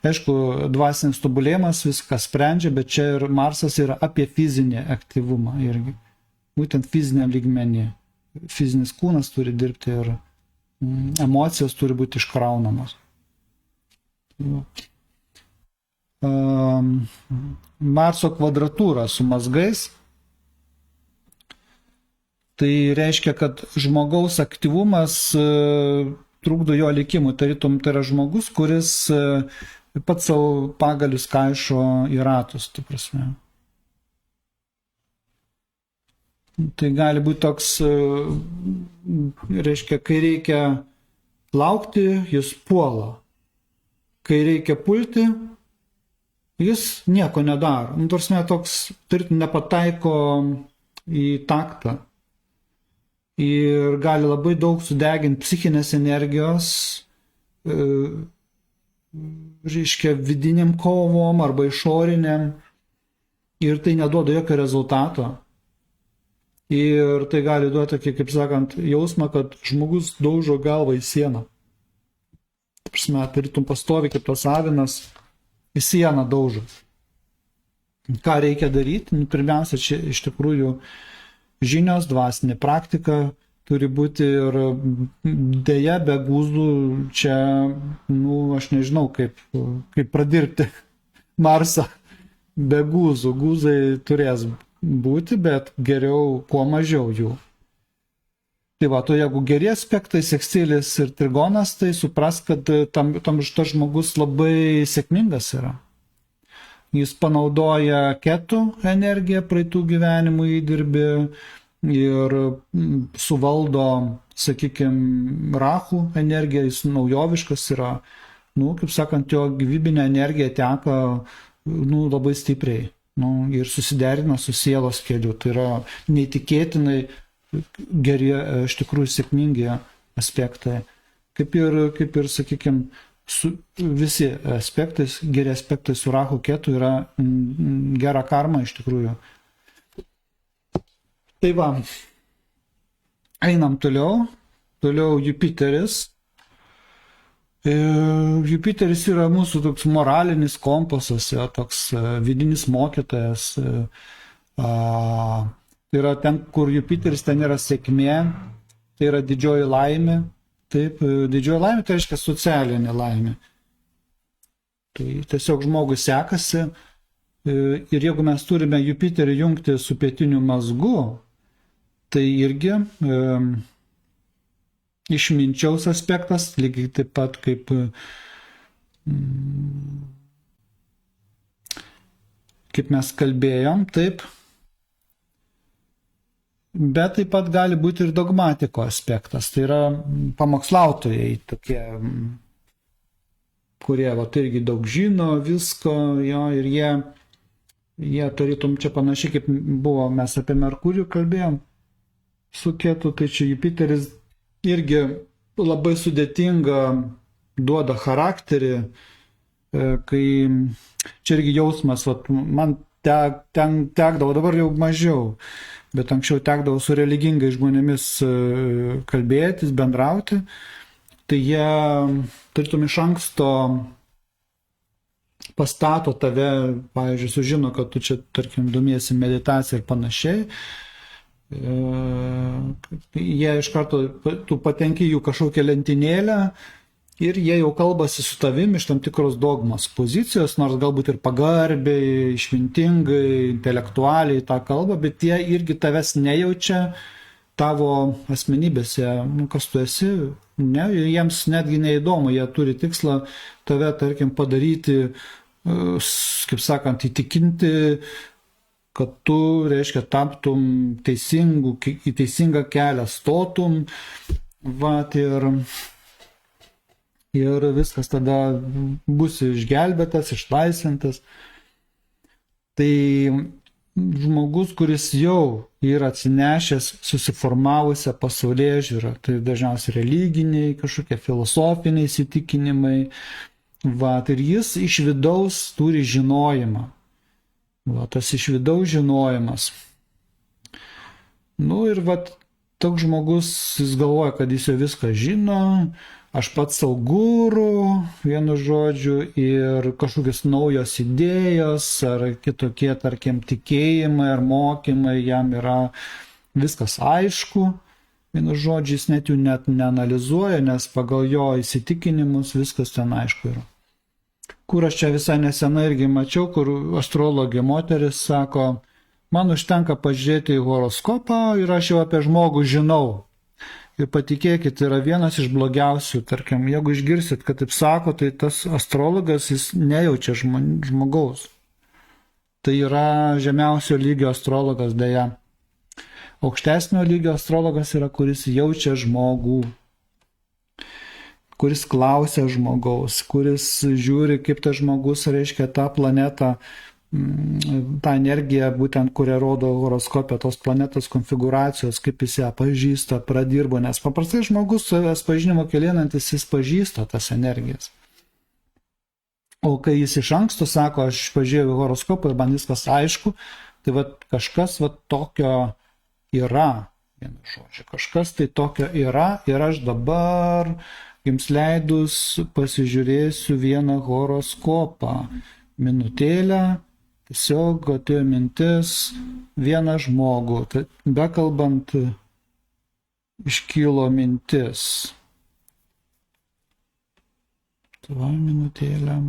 Aišku, dvasinis tobulėjimas viską sprendžia, bet čia ir Marsas yra apie fizinį aktyvumą irgi. Būtent fiziniam lygmenį. Fizinis kūnas turi dirbti ir emocijos turi būti iškraunamos. Marso kvadratūra su mazgais, tai reiškia, kad žmogaus aktyvumas trukdo jo likimui. Tarytum, tai yra žmogus, kuris pats savo pagalius kaišo į ratus, ta prasme. Tai gali būti toks, reiškia, kai reikia laukti, jis puola. Kai reikia pulti, jis nieko nedaro. Tarsi toks, tartum, nepataiko į taktą. Ir gali labai daug sudeginti psichinės energijos, reiškia, vidiniam kovom arba išoriniam. Ir tai neduoda jokio rezultato. Ir tai gali duoti tokį, kaip sakant, jausmą, kad žmogus daužo galvą į sieną. Tarytum pastovi kaip tas avinas į sieną daužo. Ką reikia daryti? Pirmiausia, čia iš tikrųjų žinios, dvasinė praktika turi būti ir dėja be gūzų čia, aš nežinau, kaip pradirbti Marsą be gūzų. Gūzai turės būti, bet geriau kuo mažiau jų. Tai va, to jeigu geri aspektai, sekstilis ir trigonas, tai supras, kad tam tas žmogus labai sėkmingas yra. Jis panaudoja ketų energiją praeitų gyvenimų įdirbį ir suvaldo, sakykime, Rahu energiją, jis naujoviškas yra, kaip sakant, jo gyvybinė energija teka labai stipriai ir susiderina su sielos keliu. Tai yra neįtikėtinai geri, iš tikrųjų sėkmingi aspektai. Kaip ir sakykime, visi aspektai, geri aspektai su Rahu ketu yra gera karma iš tikrųjų. Tai va, einam toliau. Toliau Jupiteris. Jupiteris yra mūsų toks moralinis kompasas, toks vidinis mokytojas. Tai yra ten, kur Jupiteris, ten yra sėkmė, tai yra didžioji laimė. Taip, didžioji laimė tai reiškia socialinė laimė. Tai tiesiog žmogui sekasi. Ir jeigu mes turime Jupiterį jungti su pietiniu mazgu, tai irgi išminčiaus aspektas, lygiai taip pat kaip mes kalbėjom, taip. Bet taip pat gali būti ir dogmatiko aspektas. Tai yra pamokslautojai tokie, kurie irgi daug žino visko, ir jie tarytum čia panašiai kaip buvo, mes apie Merkurijų kalbėjom su ketu, tai čia Jupiteris irgi labai sudėtinga duoda charakterį, kai čia irgi jausmas, man tekdavo, dabar jau mažiau, bet anksčiau tekdavo su religingais žmonėmis kalbėtis, bendrauti, tai jie, tarytum, iš anksto pastato tave, pavyzdžiui, sužino, kad tu čia, tarkim, domiesi meditaciją ir panašiai. Jie iš karto, tu patenki jų kažkokią lentynėlę ir jie jau kalbasi su tavim iš tam tikros dogmos pozicijos, nors galbūt ir pagarbiai, išmintingai, intelektualiai tą kalbą, bet jie irgi tavęs nejaučia tavo asmenybėse, kas tu esi, Ne, jiems netgi neįdomu, jie turi tikslą tave, tarkim, padaryti, kaip sakant, įtikinti, kad tu, reiškia, taptum į teisingą kelią stotum, ir viskas tada bus išgelbėtas, išlaisvintas. Tai žmogus, kuris jau yra atsinešęs susiformavusią pasaulėžiūrą, tai dažniausiai religiniai, kažkokie filosofiniai įsitikinimai, ir jis iš vidaus turi žinojimą. Tas iš vidaus žinojimas. Ir toks žmogus, jis galvoja, kad jis jau viską žino, aš pats savo guru, vienu žodžiu, ir kažkokios naujos idėjos ar kitokie, tarkim, tikėjimai ar mokymai, jam yra viskas aišku. Vienu žodžiu, jis net jų net neanalizuoja, nes pagal jo įsitikinimus viskas ten aišku yra. Kur aš čia visai nesenai irgi mačiau, kur astrologė moteris sako, man užtenka pažiūrėti į horoskopą ir aš jau apie žmogų žinau. Ir patikėkit, yra vienas iš blogiausių, tarkim, jeigu išgirsit, kad taip sako, tai tas astrologas, jis nejaučia žmogaus. Tai yra žemiausio lygio astrologas, deja. Aukštesnio lygio astrologas yra, kuris jaučia žmogų, kuris klausia žmogaus, kuris žiūri, kaip tas žmogus, reiškia, tą planetą, tą energiją, būtent, kurią rodo horoskopė, tos planetos konfiguracijos, kaip jis ją pažįsta, pradirbo, nes paprastai žmogus savęs pažinimo kelienantis, jis pažįsta tas energijas. O kai jis iš anksto sako, aš pažiūrėjau horoskopą ir man viskas aišku, tai kažkas tokio yra, vienu žodžiu, kažkas tai tokio yra ir aš dabar jums leidus pasižiūrėsiu vieną horoskopą. Minutėlę, tiesiog atėjo mintis vieną žmogų. Tai bekalbant iškilo mintis. Tai minutėlę.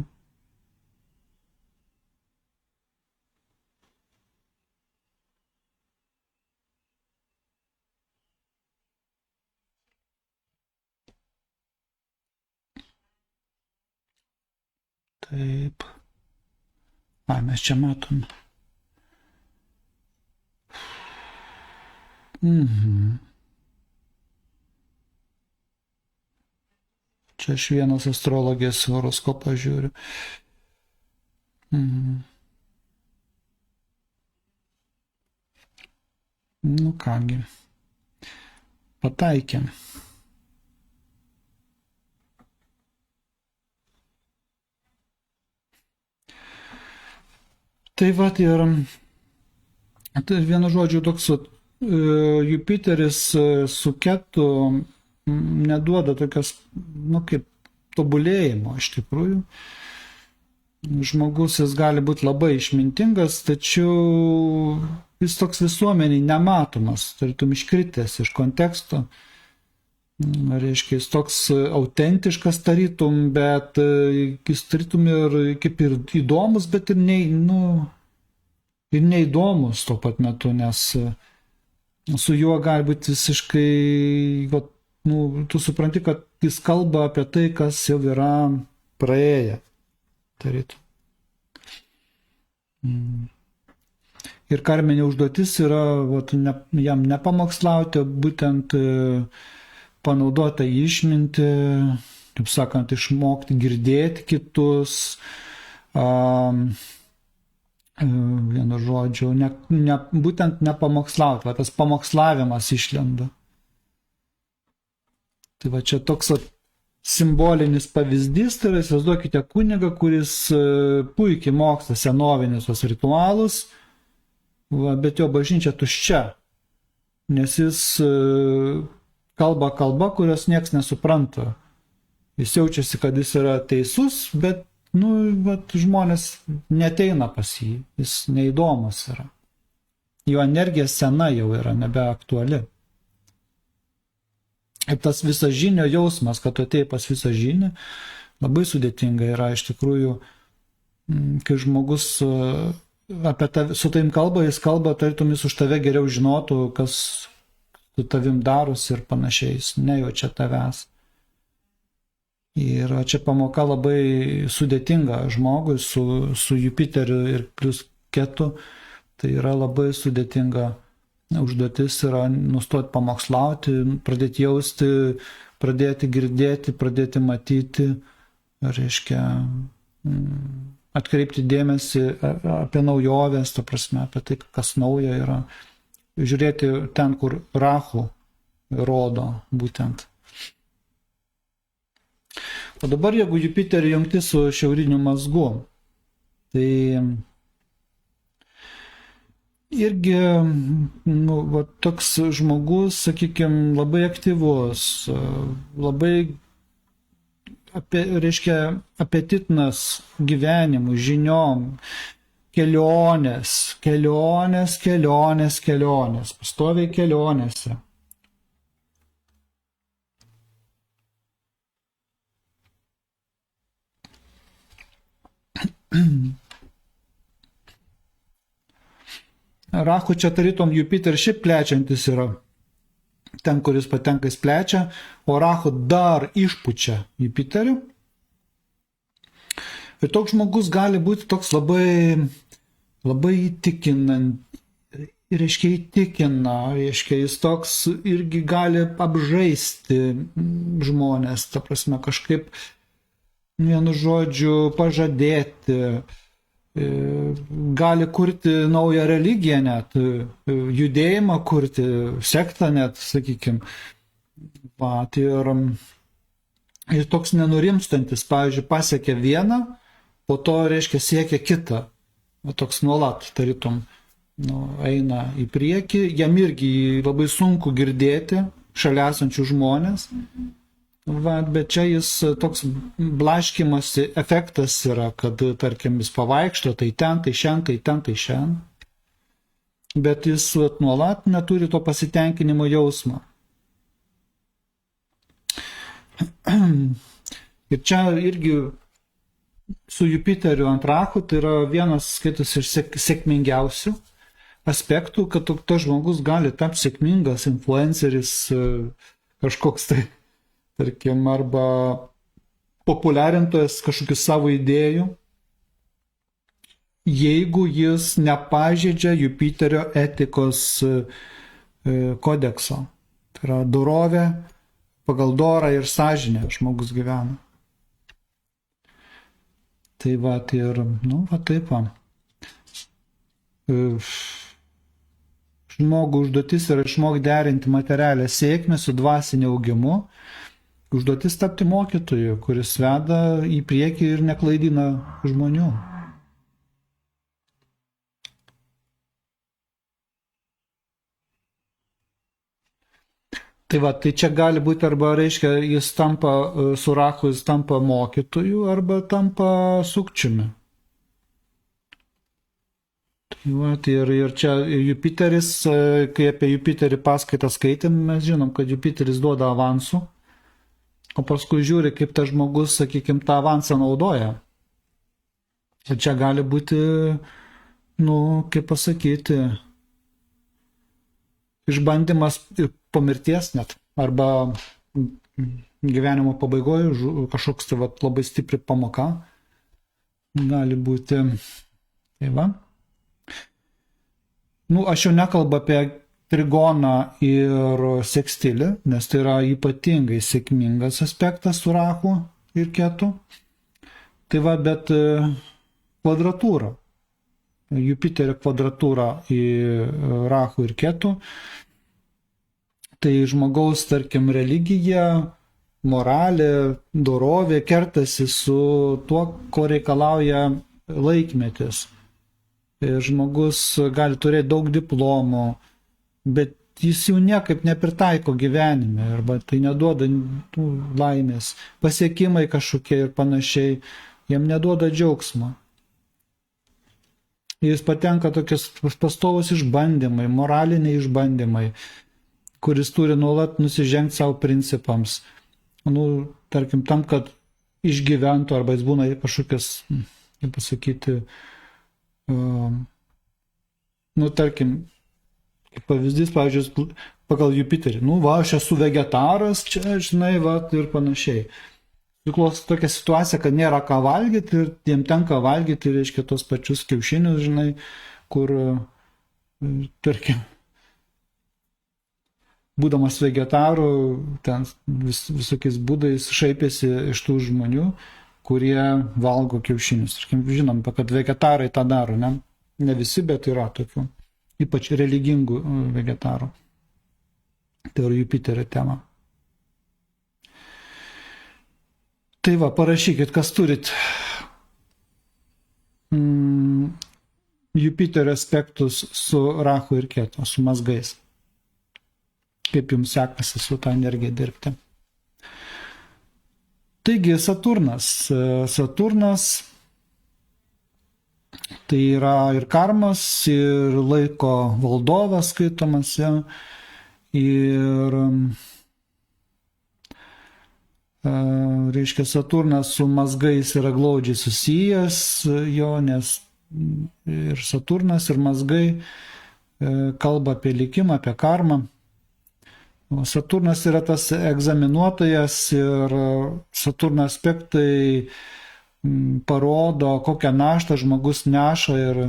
Taip. Mes čia matom. Čia aš vienas astrologės horoskopą žiūriu. Kągi. Pataikėm. Tai ir vienu žodžiu toks Jupiteris su Ketu neduoda tokios, kaip tobulėjimo iš tikrųjų. Žmogus jis gali būti labai išmintingas, tačiau jis toks visuomeniai nematomas, tarytum iškritęs iš konteksto. Reiškia, jis toks autentiškas tarytum, bet jis tarytum ir kaip ir įdomus, bet ir neįdomus tuo pat metu, nes su juo gali būti visiškai, tu supranti, kad jis kalba apie tai, kas jau yra praėję. Tarytum. Ir karminė užduotis yra jam nepamokslauti, būtent panaudota išmintį, kaip sakant, išmokti girdėti kitus, vienu žodžiu, būtent nepamokslauti, tas pamokslavimas išlenda. Tai čia toks simbolinis pavyzdys, tai yra, įsivaizduokite kunigą, kuris puikiai moksta senovinius tos ritualus, bet jo bažnyčia tuščia, nes jis kalba, kurios nieks nesupranta. Jis jaučiasi, kad jis yra teisus, bet žmonės neteina pas jį, jis neįdomus yra. Jo energija sena jau yra, nebeaktuali. Ir tas visažinio jausmas, kad tu atėjai pas visažinį, labai sudėtinga yra iš tikrųjų, kai žmogus su tavim kalba, jis kalba, tarytum jis už tave geriau žinotų, kas su tavim darosi ir panašiai, jis nejaučia tavęs. Ir čia pamoka labai sudėtinga žmogui su Jupiteriu ir plus Ketu. Tai yra labai sudėtinga užduotis yra nustoti pamokslauti, pradėti jausti, pradėti girdėti, pradėti matyti, reiškia atkreipti dėmesį apie naujoves, ta prasme, apie tai, kas nauja yra. Žiūrėti ten, kur Rahu rodo būtent. O dabar, jeigu Jupiterį jungti su šiauriniu mazgu, tai irgi toks žmogus, sakykime, labai aktyvus, labai reiškia apetitnas gyvenimui, žiniom, kelionės, pastoviai kelionėse. Rahu čia tarytum Jupiter šiaip plečiantis yra. Ten, kuris patenka, jis plečia, o Rahu dar išpučia Jupiterį. Ir toks žmogus gali būti toks labai įtikinant, įtikina, jis toks irgi gali apžaisti žmonės, ta prasme, kažkaip, vienu žodžiu, pažadėti, gali kurti naują religiją net, judėjimą kurti, sektą net, sakykime. Ir toks nenurimstantis, pavyzdžiui, pasiekia vieną, po to, reiškia, siekia kitą. Toks nuolat, tarytum, eina į priekį, jam irgi labai sunku girdėti šalia esančių žmonės. Bet čia jis toks blaškimosi efektas yra, kad, tarkim, jis pavaikšto, tai ten, tai šiandien, tai ten, tai šiandien. Bet jis nuolat neturi to pasitenkinimo jausmo. Ir čia irgi su Jupiteriu ant Rahu, tai yra vienas skaitus iš sėkmingiausių aspektų, kad tas žmogus gali tapti sėkmingas influenceris kažkoks tai, tarkim, arba populiarintojas kažkokių savo idėjų, jeigu jis nepažeidžia Jupiterio etikos kodekso. Tai yra dorovė, pagal dorą ir sąžinę žmogus gyvena. Tai va, ir, taip va. Žmogų užduotis yra išmokti derinti materialią sėkmę su dvasiniu augimu. Užduotis tapti mokytoju, kuris veda į priekį ir neklaidina žmonių. Tai va, tai čia gali būti arba, reiškia, jis tampa su Rahu, jis tampa mokytoju, arba tampa sukčiumi. Tai va, ir čia Jupiteris, kai apie Jupiterį paskaitą skaitėm, mes žinom, kad Jupiteris duoda avansų, o paskui žiūri, kaip tas žmogus, sakykime, tą avansą naudoja. Ir čia gali būti, kaip pasakyti, išbandymas po mirties net, arba gyvenimo pabaigoje kažkoks tai labai stipri pamoka gali būti. Tai va. Aš jau nekalbu apie trigoną ir sekstilį, nes tai yra ypatingai sėkmingas aspektas su Rahu ir Ketu. Tai va, bet kvadratūra, Jupiterio kvadratūra į Rahu ir Ketu, tai žmogaus, tarkim, religija, moralė, dorovė kertasi su tuo, ko reikalauja laikmetis. Žmogus gali turėti daug diplomų, bet jis jau niekaip nepritaiko gyvenime, arba tai neduoda laimės, pasiekimai kažkokie ir panašiai, jam neduoda džiaugsmo. Jis patenka tokias pastovus išbandymai, moraliniai išbandymai, kuris turi nuolat nusižengti savo principams. Tarkim, tam, kad išgyventų, arba jis būna kažkokias, kaip pasakyti, tarkim, kaip pavyzdys, pavyzdžiui, pagal Jupiterį. Aš esu vegetaras, čia, žinai, ir panašiai. Suklos tokia situacija, kad nėra ką valgyti ir jiem tenka valgyti, reiškia, tos pačius kiaušinius, žinai, kur, tarkim, būdamas vegetaru, ten visokiais būdais šaipėsi iš tų žmonių, kurie valgo kiaušinius. Tarkim, žinom, kad vegetarai tą daro, ne visi, bet yra tokių, ypač religingų vegetarų. Tai yra Jupiterio tema. Tai va, parašykit, kas turit Jupiterio aspektus su Rahu ir Ketu, su mazgais. Kaip jums sekasi su tą energiją dirbti. Taigi Saturnas. Saturnas tai yra ir karmas, ir laiko valdovas skaitomas, ir reiškia Saturnas su mazgais yra glaudžiai susijęs jo, nes ir Saturnas, ir mazgai kalba apie likimą, apie karmą. Saturnas yra tas egzaminuotojas ir Saturno aspektai parodo, kokią naštą žmogus neša ir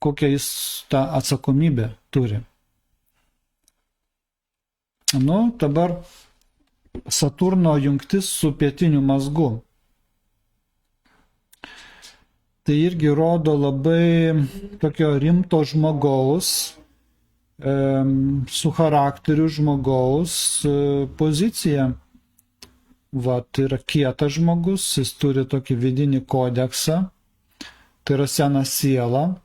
kokią jis tą atsakomybę turi. Dabar Saturno jungtis su pietiniu mazgu. Tai irgi rodo labai tokio rimto žmogaus, su charakteriu žmogaus poziciją. Tai yra kietas žmogus, jis turi tokį vidinį kodeksą, tai yra sena siela.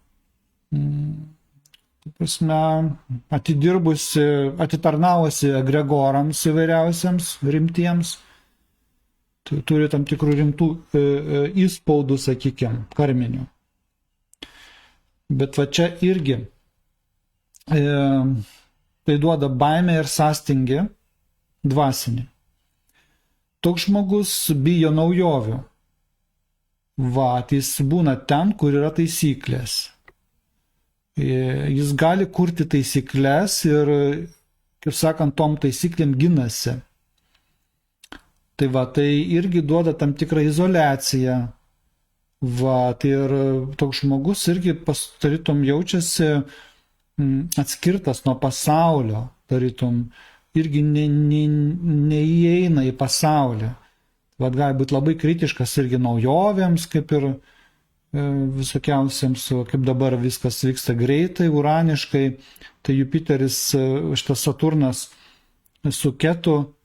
Atidirbusi, atitarnavusi egregorams įvairiausiams, rimtiems, turi tam tikrų rimtų įspaudų, sakykime, karminių. Bet va čia irgi tai duoda baimę ir sąstingį dvasinį. Toks žmogus bijo naujovių. Jis būna ten, kur yra taisyklės. Jis gali kurti taisyklės ir, kaip sakant, tom taisyklėm ginasi. Tai irgi duoda tam tikrą izoliaciją. Ir toks žmogus irgi tarytum jaučiasi atskirtas nuo pasaulio, tarytum irgi neįeina į pasaulį. Gali būti labai kritiškas irgi naujovėms, kaip ir visokiausiams, kaip dabar viskas vyksta greitai, uraniškai, tai Jupiteris, šitas Saturnas su Ketu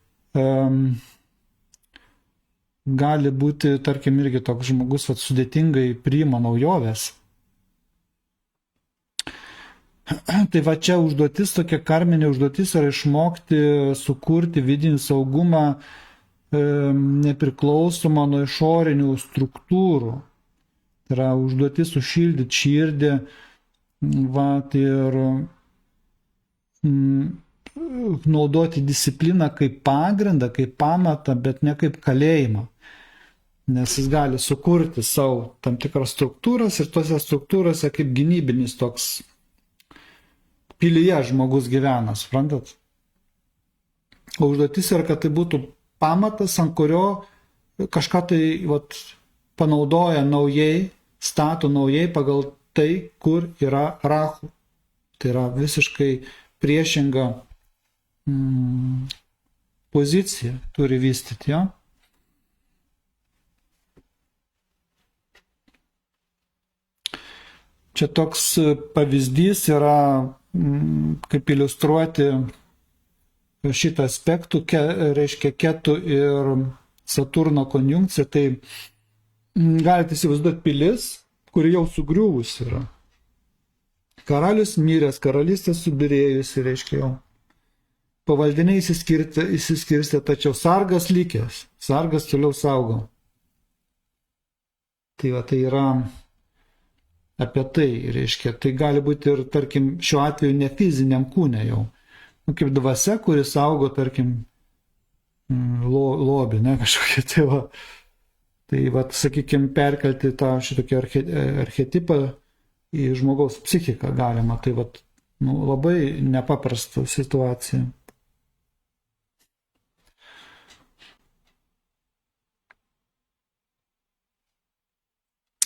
gali būti, tarkim, irgi toks žmogus sudėtingai priima naujoves. Tai va čia užduotis, tokia karminė užduotis yra išmokti sukurti vidinį saugumą nepriklausomą nuo išorinių struktūrų. Tai yra užduotis sušildyti širdį, ir naudoti discipliną kaip pagrindą, kaip pamatą, bet ne kaip kalėjimą. Nes jis gali sukurti savo tam tikras struktūras ir tose struktūrose kaip gynybinis toks pilyje žmogus gyvena, suprantat? O užduotis yra, kad tai būtų pamatas, ant kurio kažką tai panaudoja naujai, stato naujai pagal tai, kur yra Rahu. Tai yra visiškai priešinga pozicija turi vystyti, jo. Čia toks pavyzdys yra, kaip iliustruoti šitą aspektų, reiškia Ketu ir Saturno konjunkcija, tai galite įsivaizduoti pilis, kuri jau sugriuvus yra. Karalius miręs, karalystė subirėjusi, reiškia jau. Pavaldiniai įsiskirstė, tačiau sargas likęs, sargas toliau saugo. Tai yra apie tai, reiškia, tai gali būti ir, tarkim, šiuo atveju ne fiziniam kūne jau. Kaip dvasia, kuris saugo, tarkim, lobį, kažkokia tai sakykime, perkelti tą šitokį archetipą į žmogaus psichiką galima. Tai labai nepaprasta situacija.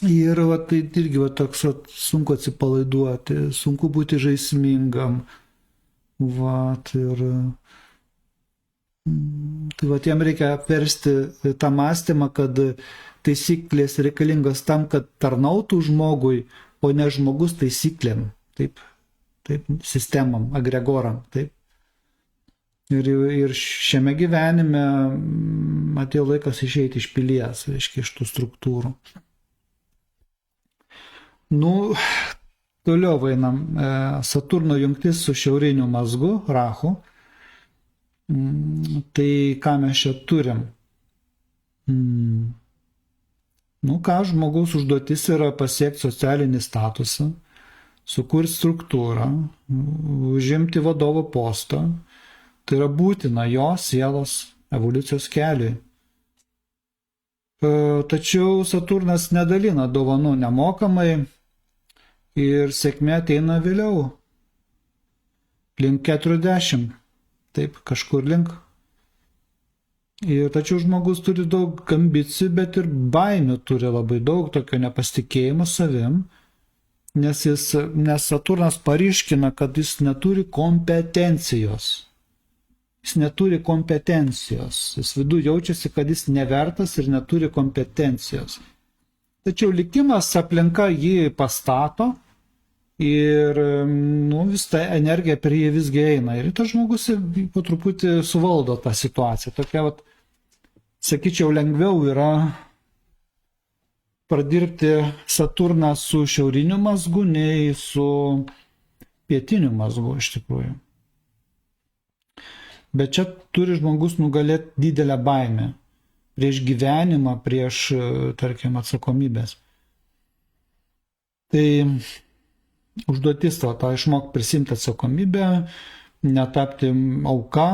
Ir tai irgi toks sunku atsipalaiduoti, sunku būti žaismingam. Ir tai jam reikia apversti tą mąstymą, kad taisyklės reikalingos tam, kad tarnautų žmogui, o ne žmogus taisyklėm, taip, sistemam, agregoram. Taip. Ir šiame gyvenime atėjo laikas išeiti iš pilies, reiškia, iš tų struktūrų. Toliau einam. Saturno jungtis su šiauriniu mazgu, Rahu. Tai ką mes čia turim? Žmogaus užduotis yra pasiekti socialinį statusą, sukurti struktūrą, užimti vadovo postą. Tai yra būtina jo sielos evoliucijos keliui. Tačiau Saturnas nedalina dovanų nemokamai ir sėkmė ateina vėliau. Link 40. Taip, kažkur link. Tačiau žmogus turi daug ambicijų, bet ir baimių turi labai daug, tokio nepasitikėjimo savim, nes Saturnas paryškina, kad jis neturi kompetencijos. Jis neturi kompetencijos. Jis viduje jaučiasi, kad jis nevertas ir neturi kompetencijos. Tačiau likimas, aplinka jį pastato ir vis ta energija per jį visgi eina. Ir tas žmogus po truputį suvaldo tą situaciją. Tokia, sakyčiau, lengviau yra pradirbti Saturną su šiauriniu mazgu, nei su pietiniu mazgu iš tikrųjų. Bet čia turi žmogus nugalėti didelę baimę prieš gyvenimą, prieš, tarkim, atsakomybės. Tai užduotis tą išmokti prisimti atsakomybę, netapti auka.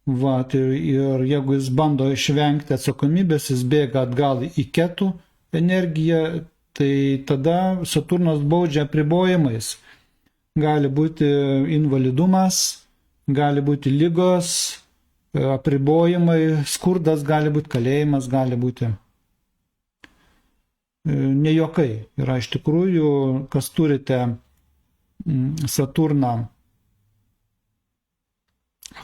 Ir jeigu jis bando išvengti atsakomybės, jis bėga atgal į ketų energiją, tai tada Saturnas baudžia apribojimais. Gali būti invalidumas, gali būti ligos, apribojimai, skurdas, gali būti kalėjimas, gali būti ne juokai. Yra iš tikrųjų, kas turite Saturną,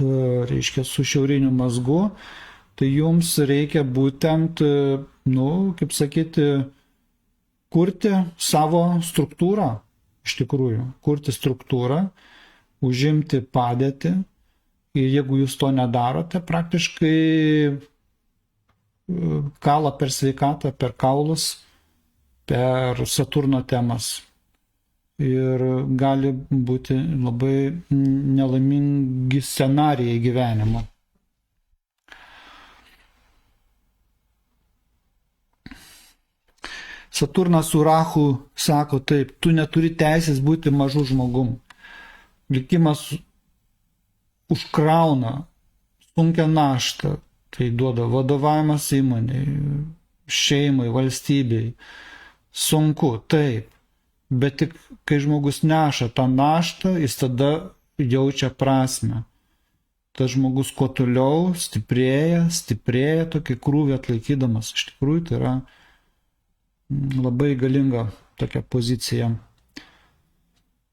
reiškia, su šiauriniu mazgu, tai jums reikia būtent, kaip sakyti, kurti savo struktūrą, iš tikrųjų, kurti struktūrą, užimti padėtį, ir jeigu jūs to nedarote, praktiškai kala per sveikatą, per kaulus, per Saturno temas. Ir gali būti labai nelaimingi scenarijai gyvenimo. Saturnas su Rahu sako taip, tu neturi teisės būti mažu žmogum. Likimas užkrauna sunkią naštą, tai duoda vadovavimas įmonei, šeimai, valstybei. Sunku, taip, bet tik kai žmogus neša tą naštą, jis tada jaučia prasmę. Tas žmogus kuo toliau stiprėja, tokį krūvį atlaikydamas. Iš tikrųjų, tai yra labai galinga tokia pozicija.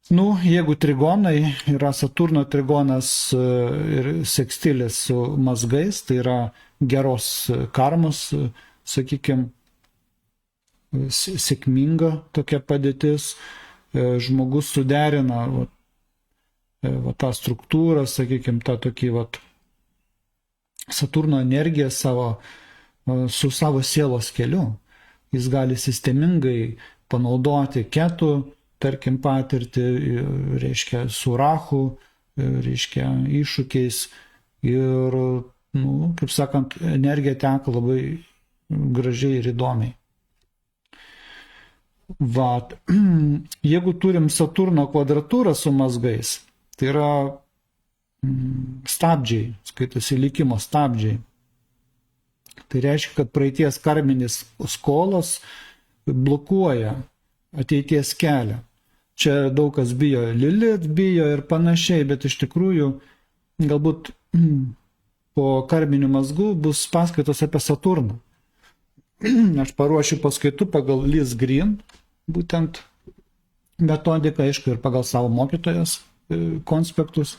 Jeigu trigonai, yra Saturno trigonas ir sekstilis su mazgais, tai yra geros karmos, sakykime, sėkminga tokia padėtis, žmogus suderina tą struktūrą, sakykime, tą tokį Saturno energiją su savo sielos keliu. Jis gali sistemingai panaudoti ketų, tarkim, patirtį, reiškia, su Rahu, reiškia, iššūkiais ir, kaip sakant, energija teka labai gražiai ir įdomiai. Jeigu turim Saturno kvadratūrą su mazgais, tai yra stabdžiai, skaitosi likimo stabdžiai. Tai reiškia, kad praeities karminis skolos blokuoja ateities kelią. Čia daug kas bijo Lilith, bijo ir panašiai, bet iš tikrųjų galbūt po karminių mazgų bus paskaitos apie Saturną. aš paruošiu paskaitų pagal Liz Green, būtent metodiką, aišku, ir pagal savo mokytojas konspektus,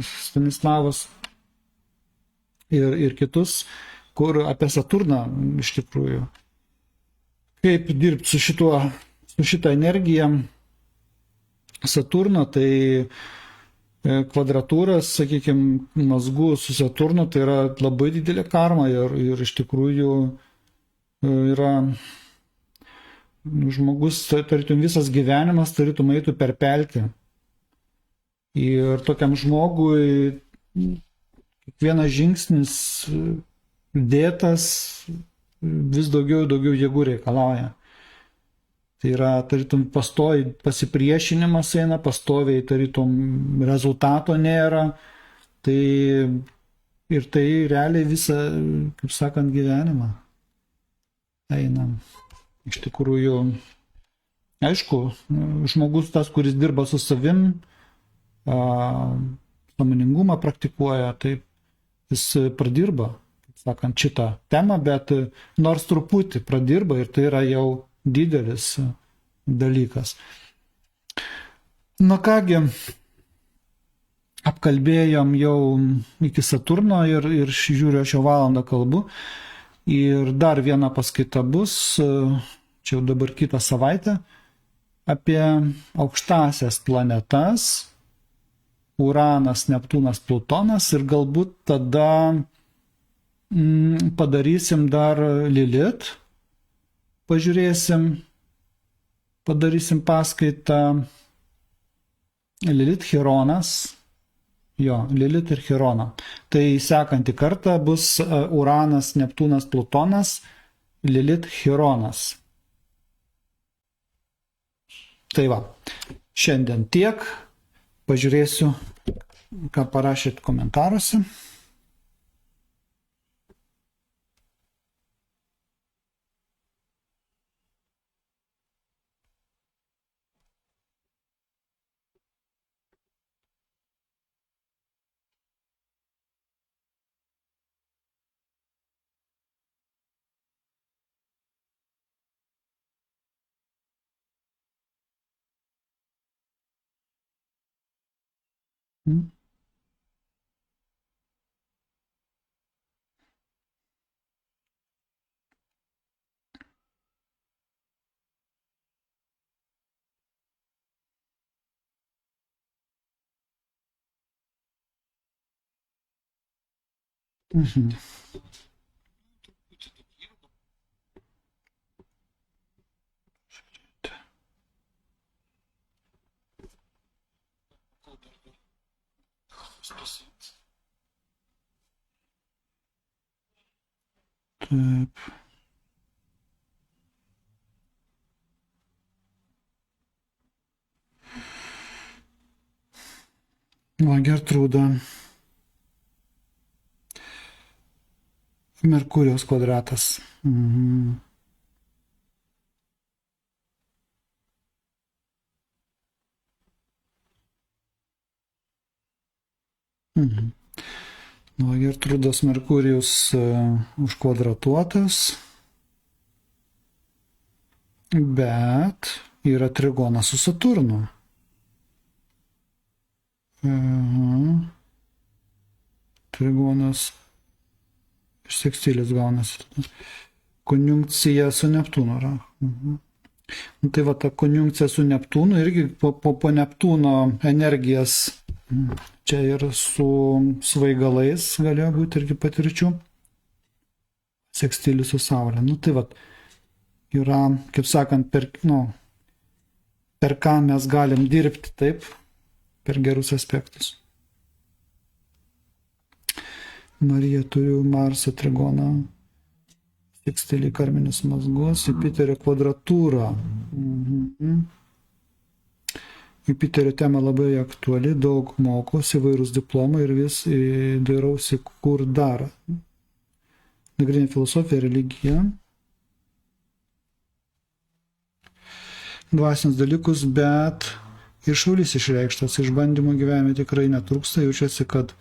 Stanislavas ir kitus, kur apie Saturną iš tikrųjų. Kaip dirbti su šitą energiją Saturno, tai kvadratūras, sakykime, mazgų su Saturnu, tai yra labai didelė karma ir iš tikrųjų yra žmogus, tarytum visas gyvenimas, tarytum eitų per pelkę. Ir tokiam žmogui kiekvienas žingsnis dėtas vis daugiau jėgų reikalauja. Tai yra, tarytum, pastoviai pasipriešinimas eina, pastoviai, tarytum, rezultato nėra. Tai ir tai realiai visą, kaip sakant, gyvenimą eina. Iš tikrųjų, aišku, žmogus tas, kuris dirba su savim, sąmoningumą praktikuoja, tai jis pradirba, kaip sakant, šitą temą, bet nors truputį pradirba ir tai yra jau didelis dalykas. Nu kągi, apkalbėjom jau iki Saturno ir žiūriu, aš jau valandą kalbu. Ir dar viena paskaita bus, čia jau dabar kitą savaitę, apie aukštasias planetas, Uranas, Neptūnas, Plutonas ir galbūt tada padarysim dar Lilith, padarysim paskaitą Lilith Chironas, Lilith ir Chirona. Tai sekantį kartą bus Uranas, Neptūnas, Plutonas, Lilith Chironas. Tai va, šiandien tiek. Pažiūrėsiu, ką parašėt komentaruose. Taip. Va, Gertrūda. Merkurijos kvadratas. Va, Gertrūdos Merkurijus užkvadratuotas, bet yra trigonas su Saturnu. Trigonas iš sekstilės gaunasi. Konjunkcija su Neptūnu yra. Tai va, ta konjunkcija su Neptūnu irgi po Neptūno energijas čia ir su svaigalais galėjo būti irgi patirčių. Sekstilį su Saulė. Nu tai va, yra, kaip sakant, per ką mes galim dirbti, taip, per gerus aspektus. Marija, turiu Marso trigoną, sekstilį karminius mazgus, Jupiterio kvadratūrą. Jupiterio tema labai aktuali, daug mokosi, įvairūs diplomai ir vis dairausi, kur dar. Nagrinė filosofija, religija. Dvasinius dalykus, bet ir šaulys išreikštas, išbandymų gyvenime tikrai netrūksta, jaučiasi, kad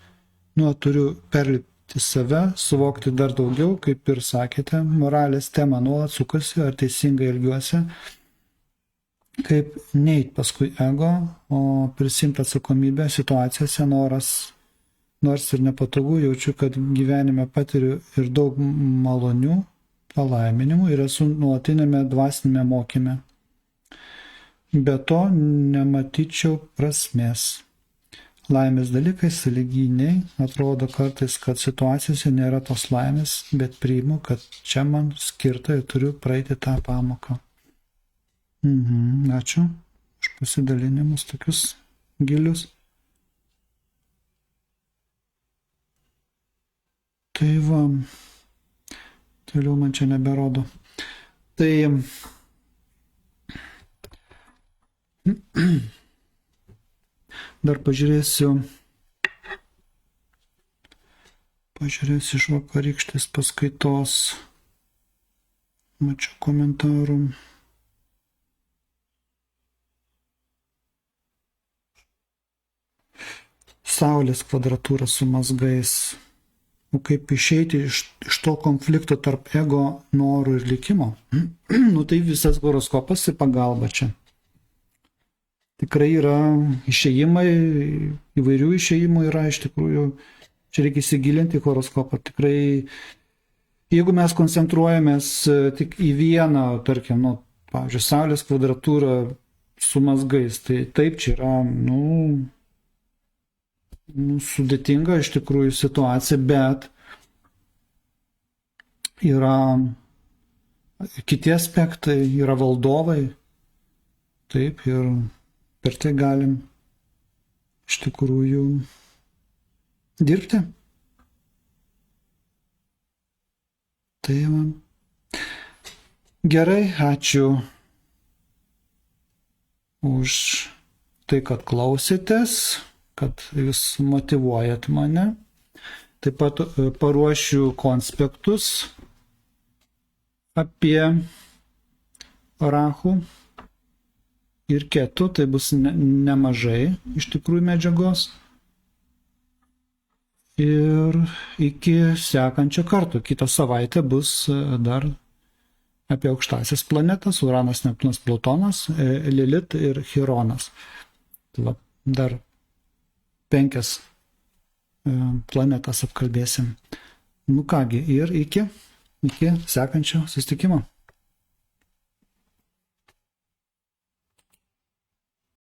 turiu perlipti save, suvokti dar daugiau, kaip ir sakėte, moralės tema nuolat sukasi, ar teisingai elgiuosi, kaip neit paskui ego, o prisimti atsakomybę situacijose, nors ir nepatogu, jaučiu, kad gyvenime patiriu ir daug malonių palaiminimų ir esu nuolatinėme dvasinėme mokyme. Be to nematyčiau prasmės. Laimės dalykai sąlyginiai, atrodo kartais, kad situacijose nėra tos laimės, bet priimu, kad čia man skirta ir turiu praeiti tą pamoką. Ačiū už pasidalinimus tokius gilius. Tai va, toliau man čia neberodo. Tai dar pažiūrėsiu iš vakarykštės paskaitos. Mačiau komentarų. Saulės kvadratūra su mazgais. O kaip išeiti iš to konflikto tarp ego, norų ir likimo? Tai visas horoskopas į pagalbą čia. Tikrai yra išėjimai, įvairių išėjimų yra iš tikrųjų. Čia reikia įsigilinti į horoskopą. Tikrai, jeigu mes koncentruojamės tik į vieną, tarkim, pavyzdžiui, Saulės kvadratūrą su mazgais, tai taip čia yra, sudėtinga iš tikrųjų situacija, bet yra kiti aspektai, yra valdovai, taip, ir per tai galim iš tikrųjų dirbti. Tai man. Gerai, ačiū už tai, kad klausėtės, kad jūs motyvuojat mane. Taip pat paruošiu konspektus apie Rahu ir Ketu, tai bus nemažai iš tikrųjų medžiagos. Ir iki sekančio karto, kitą savaitę bus dar apie aukštasias planetas, Uranas, Neptūnas, Plutonas, Lilit ir Chironas. Dar 5 planetas apkalbėsim. Kągi, ir iki sekančio susitikimo.